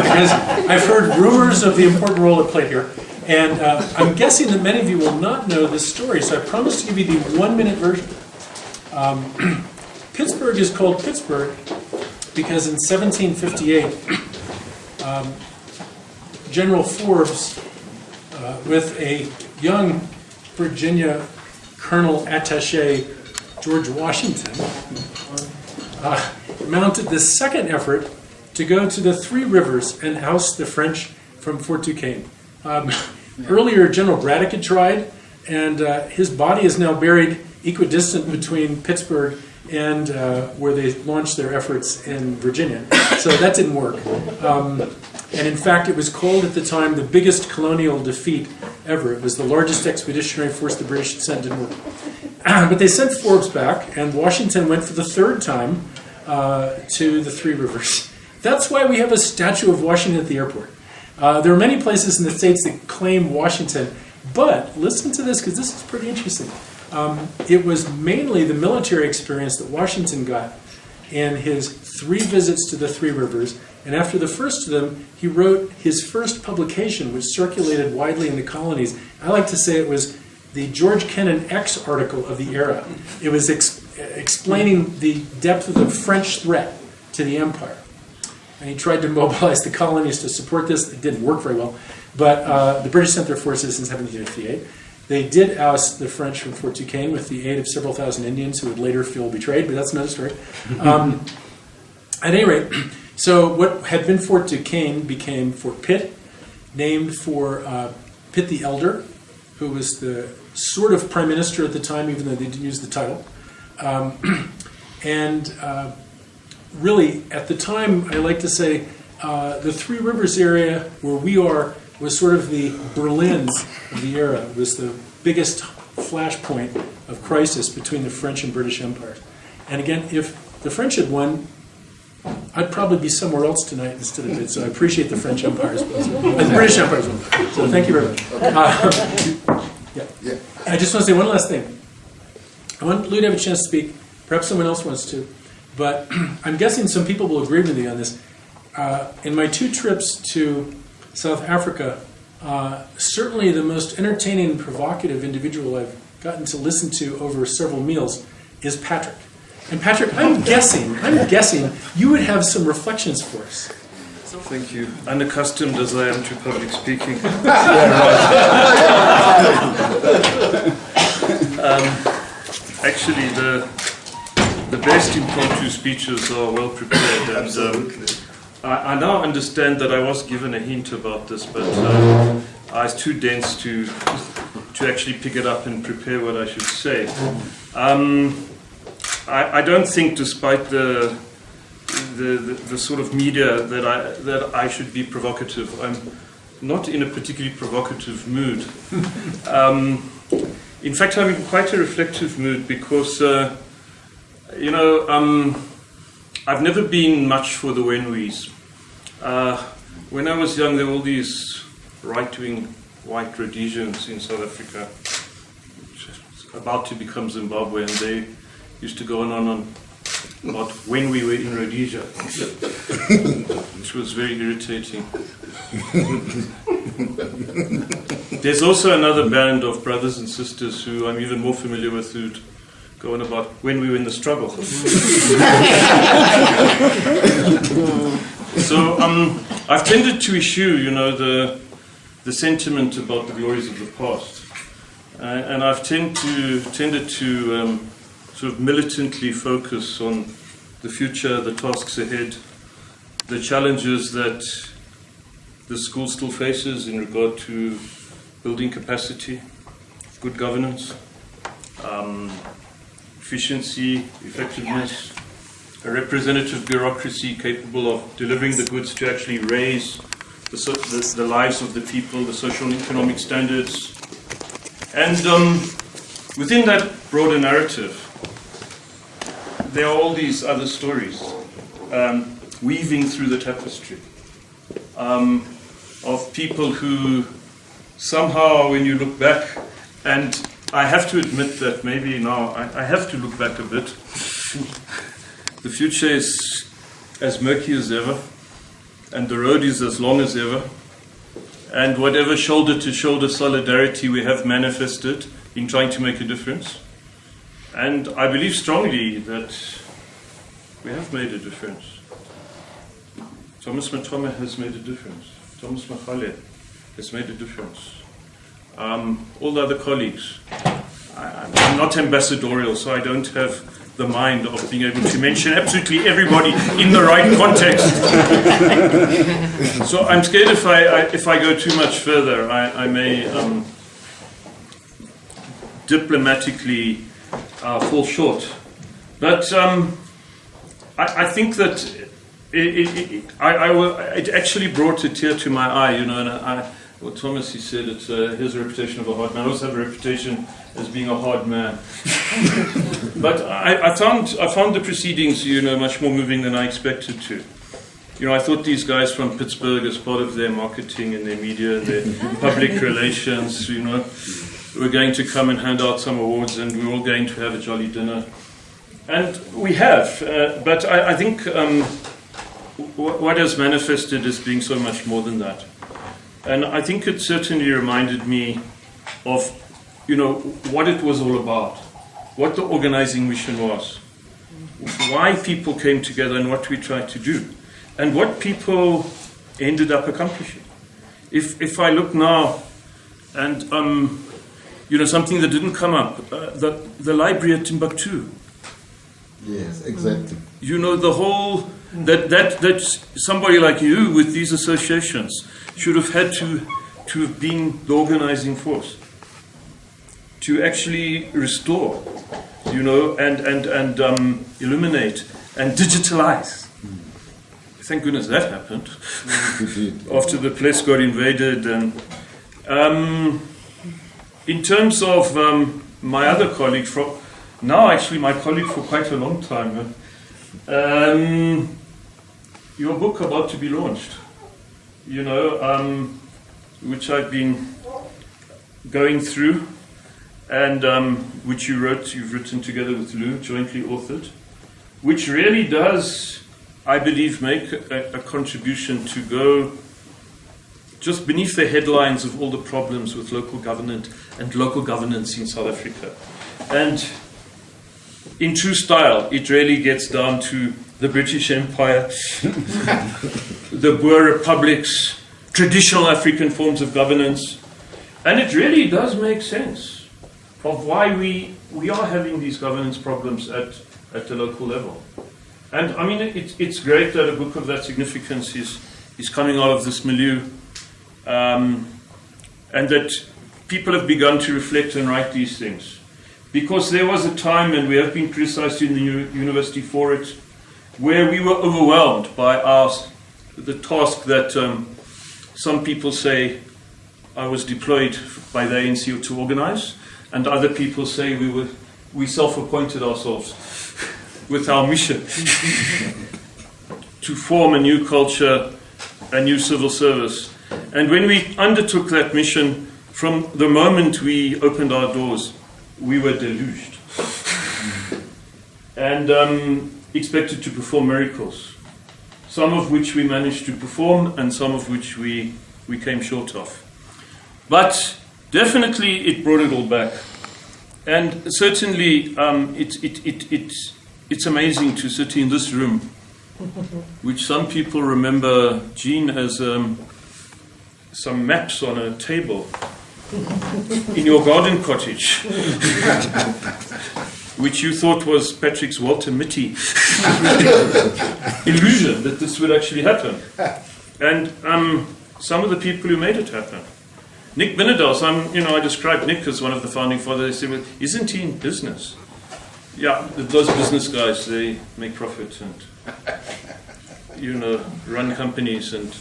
because I've heard rumors of the important role it played here. And I'm guessing that many of you will not know this story, so I promise to give you the 1-minute version. Pittsburgh is called Pittsburgh because in 1758, General Forbes, with a young Virginia Colonel Attaché George Washington, mounted the second effort to go to the Three Rivers and oust the French from Fort Duquesne. Earlier, General Braddock had tried, and his body is now buried equidistant between Pittsburgh and where they launched their efforts in Virginia. So that didn't work. And in fact, it was called at the time the biggest colonial defeat ever. It was the largest expeditionary force the British had sent, didn't work. But they sent Forbes back, and Washington went for the third time to the Three Rivers. That's why we have a statue of Washington at the airport. There are many places in the States that claim Washington, but listen to this, because this is pretty interesting. It was mainly the military experience that Washington got in his 3 visits to the Three Rivers, and after the first of them, he wrote his first publication, which circulated widely in the colonies. I like to say it was the George Kennan X article of the era. It was explaining the depth of the French threat to the empire. And he tried to mobilize the colonies to support this. It didn't work very well. But the British sent their forces in 1758. They did oust the French from Fort Duquesne with the aid of several thousand Indians who would later feel betrayed, but that's another story. At any rate, so what had been Fort Duquesne became Fort Pitt, named for Pitt the Elder, who was the sort of prime minister at the time, even though they didn't use the title. Really, at the time, I like to say, the Three Rivers area where we are was sort of the Berlin of the era. It was the biggest flashpoint of crisis between the French and British empires. And again, if the French had won, I'd probably be somewhere else tonight instead of it. So I appreciate the French Empire as well. The British Empire as well. So thank you very much. Yeah. I just want to say one last thing. I want Lou to have a chance to speak. Perhaps someone else wants to. But I'm guessing some people will agree with me on this. In my 2 trips to South Africa, certainly the most entertaining and provocative individual I've gotten to listen to over several meals is Patrick. And Patrick, I'm guessing you would have some reflections for us. Thank you. Unaccustomed as I am to public speaking. Actually, the best impromptu speeches are well prepared. And, I now understand that I was given a hint about this, but I was too dense to actually pick it up and prepare what I should say. I don't think, despite the sort of media that I should be provocative. I'm not in a particularly provocative mood. In fact, I'm in quite a reflective mood because, I've never been much for the Wenwes. When I was young, there were all these right-wing white Rhodesians in South Africa, which was about to become Zimbabwe, and they used to go on about when we were in Rhodesia, which was very irritating. There's also another band of brothers and sisters who I'm even more familiar with who'd go on about when we were in the struggle. So I've tended to eschew, the sentiment about the glories of the past. And I've tended to sort of militantly focus on the future, the tasks ahead, the challenges that the school still faces in regard to building capacity, good governance, efficiency, effectiveness, a representative bureaucracy capable of delivering the goods to actually raise the lives of the people, the social and economic standards. And within that broader narrative, there are all these other stories weaving through the tapestry of people who somehow, when you look back, and I have to admit that maybe now I have to look back a bit, the future is as murky as ever, and the road is as long as ever, and whatever shoulder-to-shoulder solidarity we have manifested in trying to make a difference. And I believe strongly that we have made a difference. Thomas Matome has made a difference. Thomas Machale has made a difference. All the other colleagues. I'm not ambassadorial, so I don't have the mind of being able to mention absolutely everybody in the right context. So I'm scared if I go too much further, I may diplomatically fall short. But I think that it actually brought a tear to my eye, and well, Thomas, he said it's his reputation of a hard man. I also have a reputation as being a hard man. But I found the proceedings, much more moving than I expected to. I thought these guys from Pittsburgh, as part of their marketing and their media and their public relations, were going to come and hand out some awards, and we were all going to have a jolly dinner. And we have, but I think what has manifested is being so much more than that. And I think it certainly reminded me of, what it was all about, what the organizing mission was, why people came together and what we tried to do, and what people ended up accomplishing. If I look now, and something that didn't come up, the library at Timbuktu. Yes, exactly. The whole that somebody like you with these associations should have had to have been the organizing force to actually restore, and illuminate and digitalize. Thank goodness that happened after the place got invaded. And in terms of my other colleague, my colleague for quite a long time, your book about to be launched, which I've been going through, and which you've written together with Lou, jointly authored, which really does, I believe, make a contribution to go just beneath the headlines of all the problems with local government and local governance in South Africa. And in true style, it really gets down to the British Empire, the Boer republics, traditional African forms of governance. And it really does make sense of why we are having these governance problems at the local level. And I mean, it's great that a book of that significance is coming out of this milieu, and that people have begun to reflect and write these things. Because there was a time, and we have been criticized in the university for it, where we were overwhelmed by the task that some people say I was deployed by the ANC to organize, and other people say we self-appointed ourselves with our mission to form a new culture, a new civil service. And when we undertook that mission, from the moment we opened our doors, we were deluged. And expected to perform miracles, some of which we managed to perform and some of which we came short of. But definitely it brought it all back. And certainly it's amazing to sit in this room, which some people remember, Jean, as some maps on a table in your garden cottage, which you thought was Patrick's Walter Mitty illusion that this would actually happen. And some of the people who made it happen. Nick Benedos, I described Nick as one of the founding fathers. They said, well, isn't he in business? Yeah, those business guys, they make profit and, run companies, and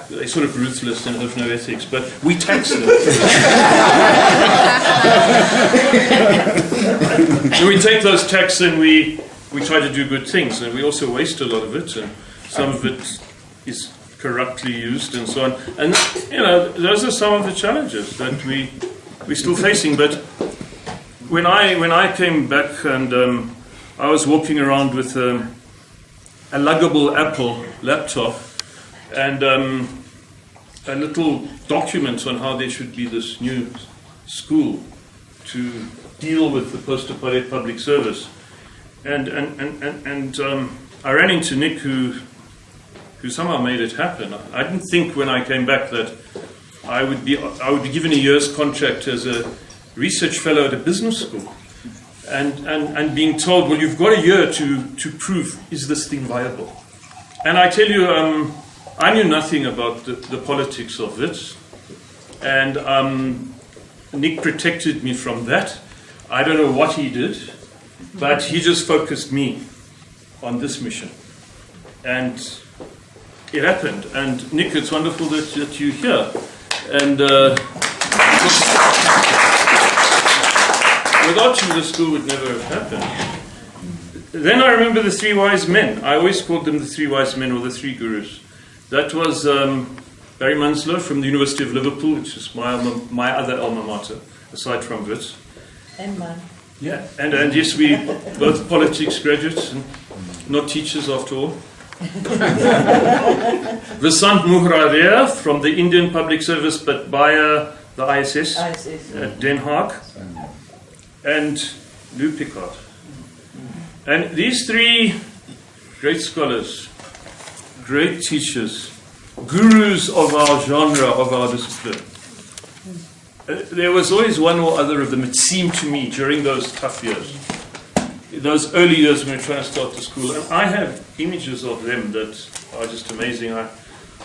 they're sort of ruthless and have no ethics, but we tax them. So we take those tax and we try to do good things, and we also waste a lot of it, and some of it is corruptly used and so on. And, those are some of the challenges that we're still facing. But when I came back and I was walking around with a luggable Apple laptop and a little document on how there should be this new school to deal with the post-apartheid public service. And I ran into Nick, who somehow made it happen. I didn't think when I came back that I would be given a year's contract as a research fellow at a business school, and being told, well, you've got a year to prove, is this thing viable? And I tell you, I knew nothing about the politics of it, and Nick protected me from that. I don't know what he did, but he just focused me on this mission. And it happened. And Nick, it's wonderful that you're here. And without you, the school would never have happened. Then I remember the three wise men. I always called them the three wise men, or the three gurus. That was Barry Munslow from the University of Liverpool, which is my other alma mater, aside from Wits. And mine. Yeah, and yes, we both politics graduates, and not teachers after all. Vasant Muhrarea from the Indian Public Service, but via the ISS at Den Haag, and Lou Picard. And these three great scholars, great teachers, gurus of our genre, of our discipline. There was always one or other of them, it seemed to me, during those tough years, those early years when we were trying to start the school. And I have images of them that are just amazing.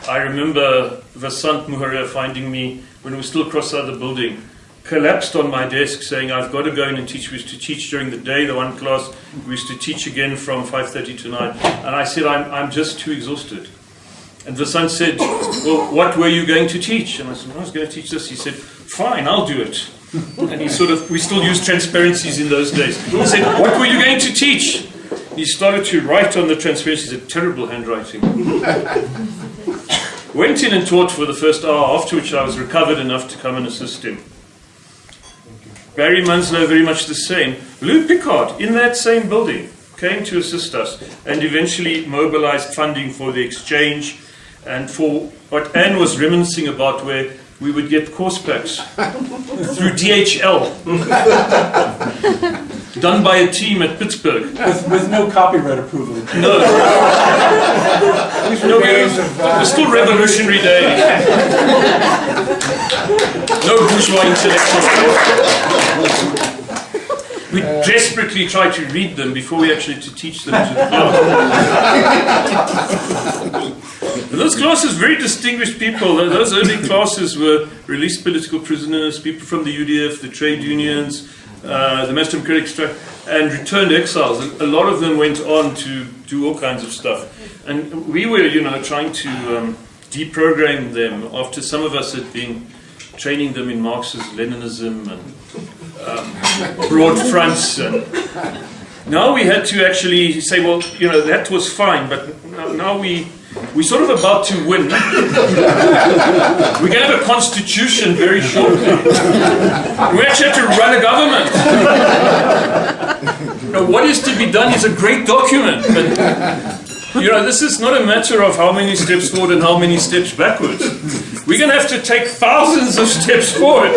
I remember Vasant Muharia finding me, when we were still across the other building, collapsed on my desk saying, I've got to go in and teach. We used to teach during the day, the one class. We used to teach again from 5:30 to 9. And I said, I'm just too exhausted. And Vasant said, well, what were you going to teach? And I said, I was going to teach this. He said, fine, I'll do it. And he we still used transparencies in those days. He said, what were you going to teach? He started to write on the transparencies, a terrible handwriting. Went in and taught for the first hour, after which I was recovered enough to come and assist him. Barry Munslow, very much the same. Lou Picard, in that same building, came to assist us and eventually mobilized funding for the exchange and for what Anne was reminiscing about, where we would get course packs through DHL, done by a team at Pittsburgh. With no copyright approval. No. It was still revolutionary day. No bourgeois intellectual. We desperately tried to read them before we actually to teach them to the class. Those classes, very distinguished people. Those early classes were released political prisoners, people from the UDF, the trade unions, the Master Democratic Strike, and returned exiles. A lot of them went on to do all kinds of stuff. And we were, trying to deprogram them after some of us had been training them in Marxist Leninism and broad fronts. And now we had to actually say, well, that was fine, but now we're sort of about to win. We're going to have a constitution very shortly. We actually have to run a government. what is to be done is a great document, but this is not a matter of how many steps forward and how many steps backwards. We're going to have to take thousands of steps forward.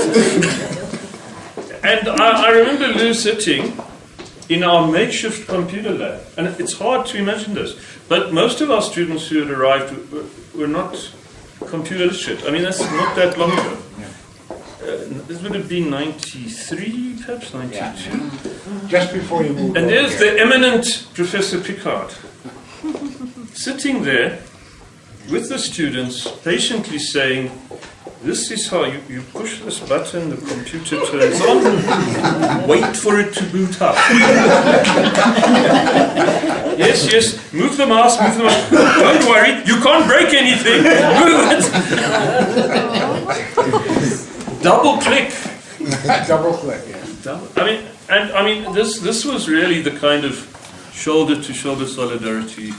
And I remember Lou sitting in our makeshift computer lab, and it's hard to imagine this, but most of our students who had arrived were not computer literate. I mean, that's not that long ago. This would have been 93, perhaps 92. Yeah. Just before you moved. And there's the eminent Professor Picard, sitting there with the students, patiently saying, this is how you push this button, the computer turns on, wait for it to boot up. Yes, move the mouse, don't worry, you can't break anything, move it. Double click. Double click, yeah. I mean, this was really the kind of shoulder-to-shoulder solidarity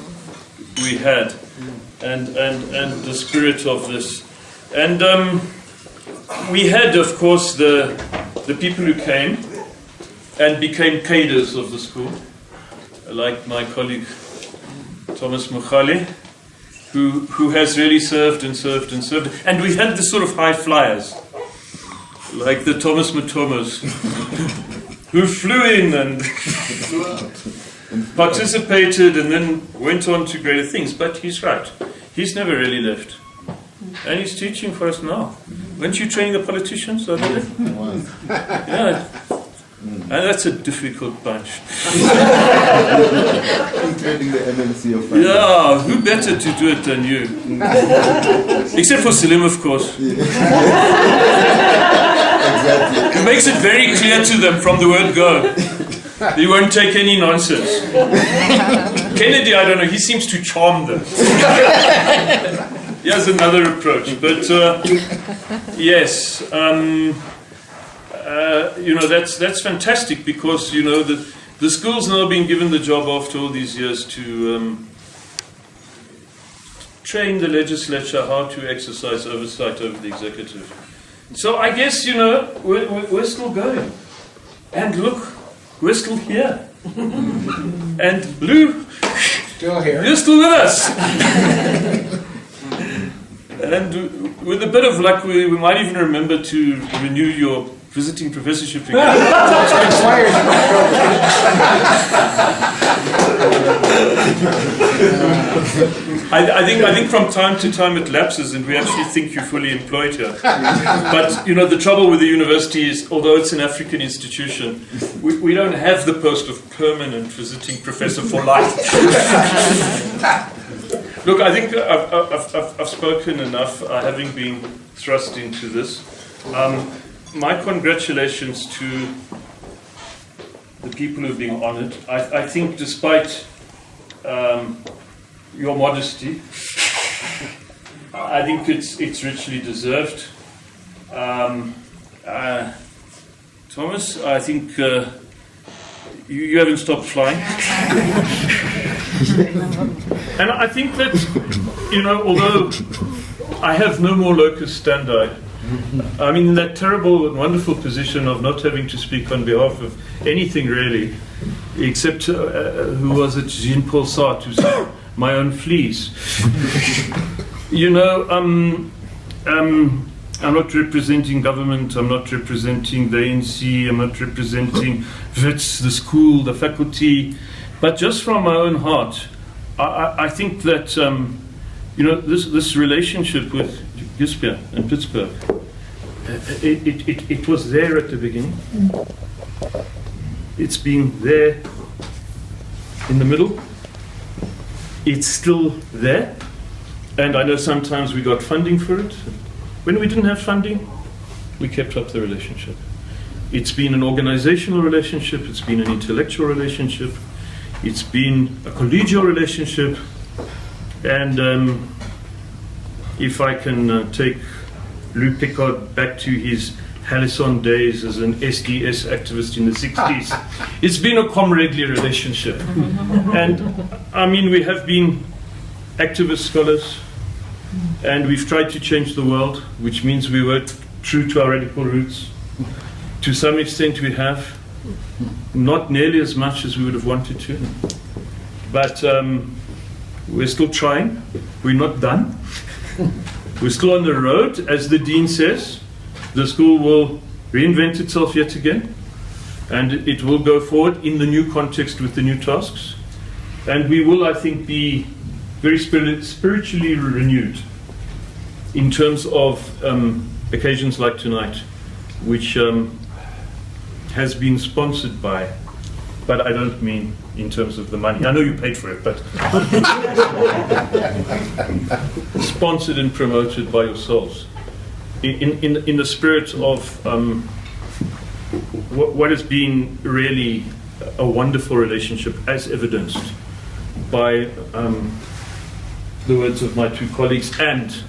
we had, and the spirit of this. And we had, of course, the people who came and became cadres of the school, like my colleague Thomas Mukhali, who has really served and served and served. And we had the sort of high flyers, like the Thomas Matomas, who flew in and participated and then went on to greater things. But he's right. He's never really left. And he's teaching for us now. Weren't you training the politicians? Yeah. And that's a difficult bunch. Including the MMC of Yeah, who better to do it than you? Except for Salim, of course. Exactly. It makes it very clear to them from the word go. They won't take any nonsense. Kennedy, I don't know, he seems to charm them. He has another approach. But yes, that's fantastic because, the school's now been given the job after all these years to train the legislature how to exercise oversight over the executive. So I guess, we're still going. And look, we're still here. And Lou, Still here. you're still with us. And with a bit of luck, we might even remember to renew your visiting professorship again. I think from time to time it lapses, and we actually think you're fully employed here. But the trouble with the university is, although it's an African institution, we don't have the post of permanent visiting professor for life. Look, I think I've spoken enough, having been thrust into this. My congratulations to the people who've been honoured. I think despite your modesty, I think it's richly deserved. Thomas, I think you haven't stopped flying. And I think that, although I have no more locus standi, I'm in that terrible and wonderful position of not having to speak on behalf of anything really, except, who was it, Jean-Paul Sartre, who said, my own fleas. I'm not representing government, I'm not representing the ANC, I'm not representing WITS, the school, the faculty, but just from my own heart, I think that, this relationship with Gisbert and Pittsburgh, it was there at the beginning. It's been there in the middle. It's still there. And I know sometimes we got funding for it. When we didn't have funding, we kept up the relationship. It's been an organizational relationship. It's been an intellectual relationship. It's been a collegial relationship. And if I can take Lou Picard back to his Halison days as an SDS activist in the 60s, it's been a comradely relationship. And I mean, we have been activist scholars, and we've tried to change the world, which means we were true to our radical roots. To some extent we have. Not nearly as much as we would have wanted to. But we're still trying. We're not done. We're still on the road. As the Dean says, the school will reinvent itself yet again. And it will go forward in the new context with the new tasks. And we will, I think, be very spiritually renewed in terms of occasions like tonight, which has been sponsored by, but I don't mean in terms of the money. I know you paid for it, but sponsored and promoted by yourselves in the spirit of what has been really a wonderful relationship, as evidenced by the words of my two colleagues and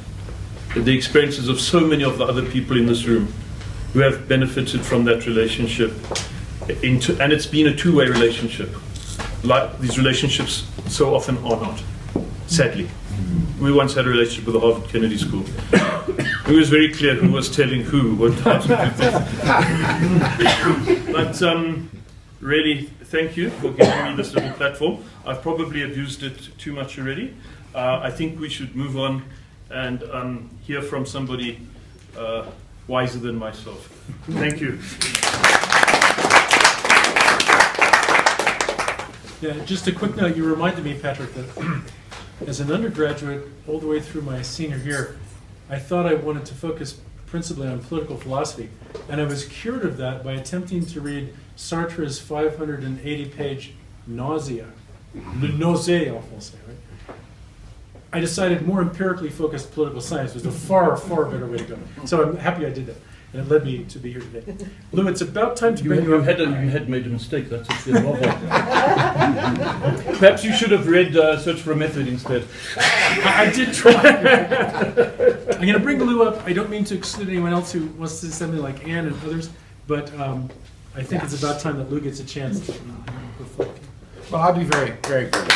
the experiences of so many of the other people in this room who have benefited from that relationship. And it's been a two-way relationship. Like these relationships so often are not, sadly. We once had a relationship with the Harvard Kennedy School. It was very clear who was telling who what how to do things. But really, thank you for giving me this little platform. I've probably abused it too much already. I think we should move on and hear from somebody wiser than myself. Thank you. Yeah, just a quick note, you reminded me, Patrick, that as an undergraduate, all the way through my senior year, I thought I wanted to focus principally on political philosophy. And I was cured of that by attempting to read Sartre's 580-page Nausea. Le nausée, en français, right? I decided more empirically focused political science was a far, far better way to go. So I'm happy I did that. And it led me to be here today. Lou, it's about time to bring you up. You had made a mistake. That's actually a novel. Perhaps you should have read Search for a Method instead. I did try. I'm going to bring Lou up. I don't mean to exclude anyone else who wants to say something like Anne and others, but I think it's about time that Lou gets a chance to reflect. Well, I'll be very, very good.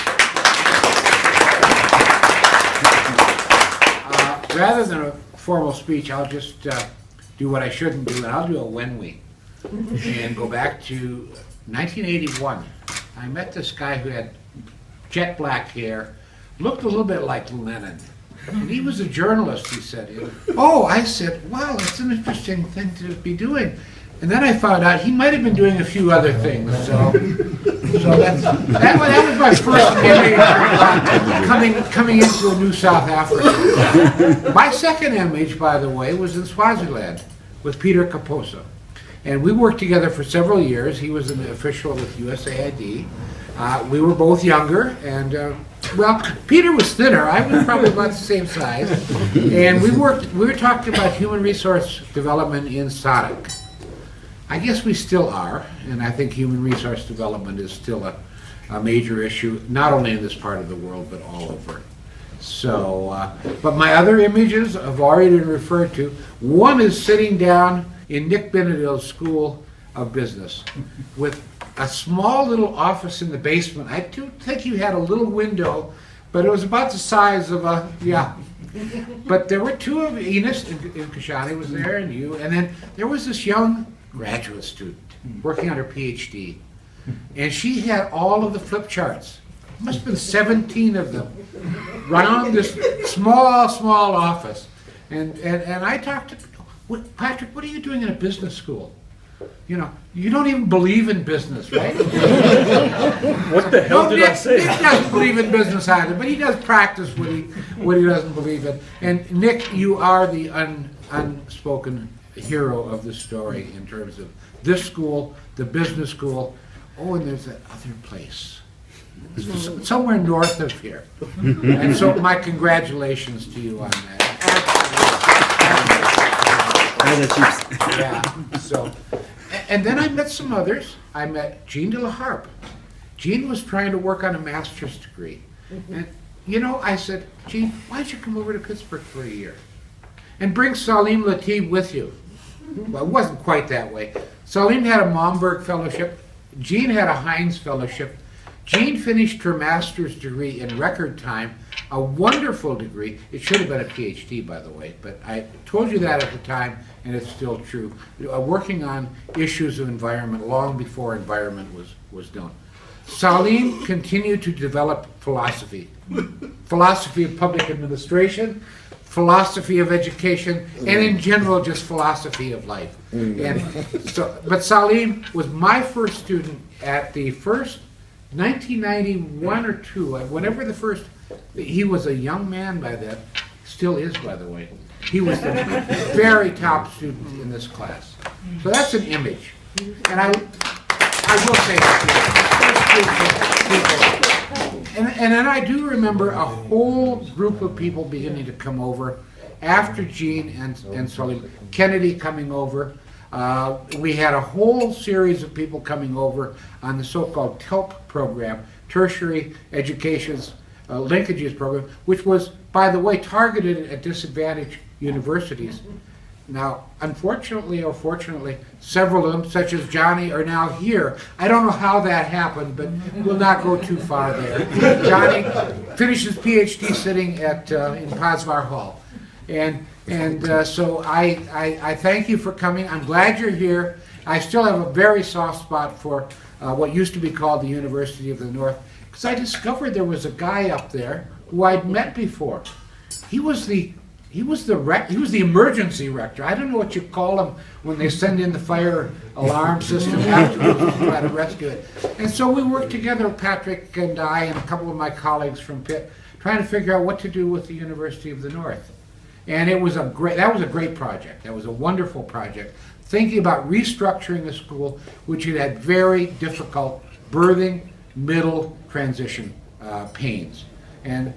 Rather than a formal speech, I'll just do what I shouldn't do, and I'll do a when we. And go back to 1981. I met this guy who had jet black hair, looked a little bit like Lenin. And he was a journalist, he said. I said, wow, that's an interesting thing to be doing. And then I found out he might have been doing a few other things. So that was my first image coming into a new South Africa. My second image, by the way, was in Swaziland with Peter Kaposo. And we worked together for several years. He was an official with USAID. We were both younger, and Peter was thinner. I was probably about the same size. And we were talking about human resource development in SADC. I guess we still are, and I think human resource development is still a major issue, not only in this part of the world, but all over. So, but my other images have already been referred to. One is sitting down in Nick Benedill's School of Business with a small little office in the basement. I do think you had a little window, but it was about the size of a, But there were two of Enos, and Kashani was there, and you, and then there was this young graduate student working on her PhD, and she had all of the flip charts. Must have been 17 of them around this small office. And I talked to Patrick, what are you doing in a business school? You know, you don't even believe in business, right? What the hell did I say? Nick doesn't believe in business either, but he does practice what he doesn't believe in. And Nick, you are the unspoken hero of the story in terms of this school, the business school. Oh, and there's that other place. Somewhere north of here. And so my congratulations to you on that. Yeah. So, and then I met some others. I met Jean de la Harpe. Jean was trying to work on a master's degree. And, I said, Jean, why don't you come over to Pittsburgh for a year? And bring Salim Latib with you. Well, it wasn't quite that way. Salim had a Momberg Fellowship. Jean had a Heinz Fellowship. Jean finished her master's degree in record time a wonderful degree. It should have been a PhD, by the way, but I told you that at the time, and it's still true. Working on issues of environment long before environment was known. Salim continued to develop philosophy. Philosophy of public administration, philosophy of education, and in general, just philosophy of life. And so, but Salim was my first student at the first 1991 or 2, whenever the first, he was a young man by then, still is, by the way. He was the very top student in this class. So that's an image. And I will say and then I do remember a whole group of people beginning to come over after Gene and Salim. Kennedy coming over. We had a whole series of people coming over on the so-called TELP program, Tertiary Education's Linkages program, which was, by the way, targeted at disadvantaged universities. Now, unfortunately or fortunately, several of them, such as Johnny, are now here. I don't know how that happened, but we'll not go too far there. Johnny finished his PhD sitting at in Pasvar Hall. So I thank you for coming. I'm glad you're here. I still have a very soft spot for what used to be called the University of the North, because I discovered there was a guy up there who I'd met before. He was the emergency rector. I don't know what you call him when they send in the fire alarm system afterwards to try to rescue it. And so we worked together, Patrick and I and a couple of my colleagues from Pitt, trying to figure out what to do with the University of the North. And that was a great project. That was a wonderful project, thinking about restructuring a school which had very difficult birthing, middle, transition pains. And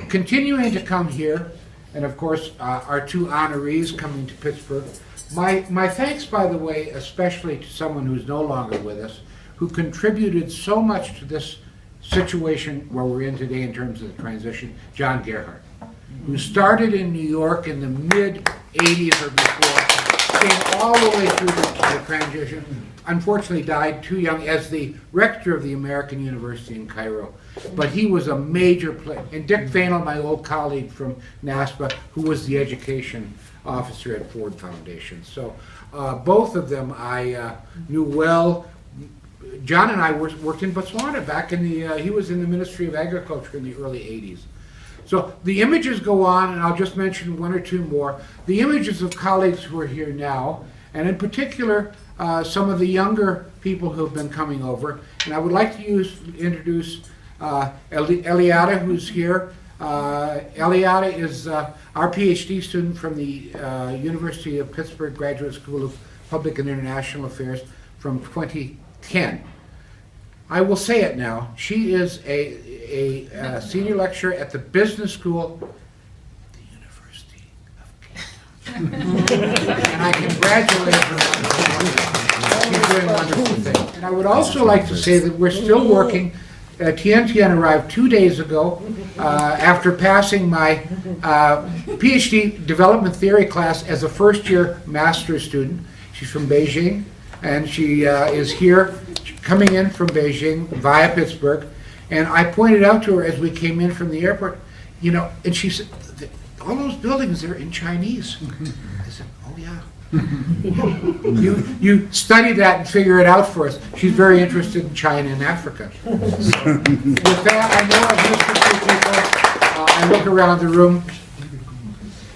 continuing to come here, and of course our 2 honorees coming to Pittsburgh. My thanks, by the way, especially to someone who's no longer with us, who contributed so much to this situation where we're in today in terms of the transition, John Gerhardt, who started in New York in the mid-'80s or before, came all the way through the transition, unfortunately died too young as the rector of the American University in Cairo. But he was a major player. And Dick Fainall, my old colleague from NASPA, who was the education officer at Ford Foundation. So both of them I knew well. John and I worked in Botswana back in the, he was in the Ministry of Agriculture in the early 80s. So the images go on, and I'll just mention 1 or 2 more. The images of colleagues who are here now, and in particular, some of the younger people who have been coming over. And I would like to introduce Eliada, who's here. Eliada is our PhD student from the University of Pittsburgh Graduate School of Public and International Affairs from 2010. I will say it now. She is a senior lecturer at the business school at the University of Cape Town. And I congratulate her. She's doing wonderful things. And I would also like to say that we're still working. Tien arrived 2 days ago after passing my PhD development theory class as a first-year master's student. She's from Beijing, and she is here coming in from Beijing via Pittsburgh. And I pointed out to her as we came in from the airport, you know, and she said, all those buildings are in Chinese. I said, oh yeah. You study that and figure it out for us. She's very interested in China and Africa. So, with that, I know I've missed a few people. I look around the room,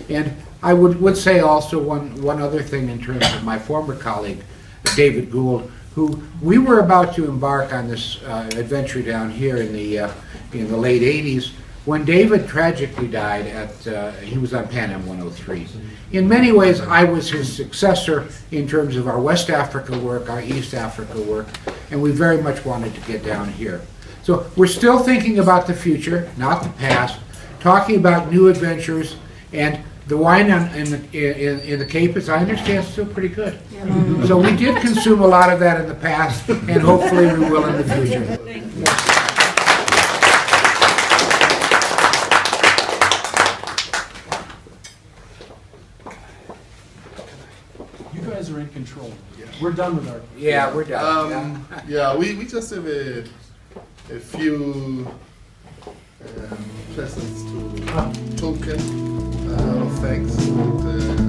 and I would say also one other thing in terms of my former colleague, David Gould, who we were about to embark on this adventure down here in the late 80s, when David tragically died he was on Pan Am 103. In many ways, I was his successor in terms of our West Africa work, our East Africa work, and we very much wanted to get down here. So we're still thinking about the future, not the past, talking about new adventures, and the wine in the Cape, as I understand, is still pretty good. Yeah. So we did consume a lot of that in the past, and hopefully we will in the future. You guys are in control. We're done with our... Yeah, we're done. Yeah, we just have a few presents to Tolkien. Thanks. And,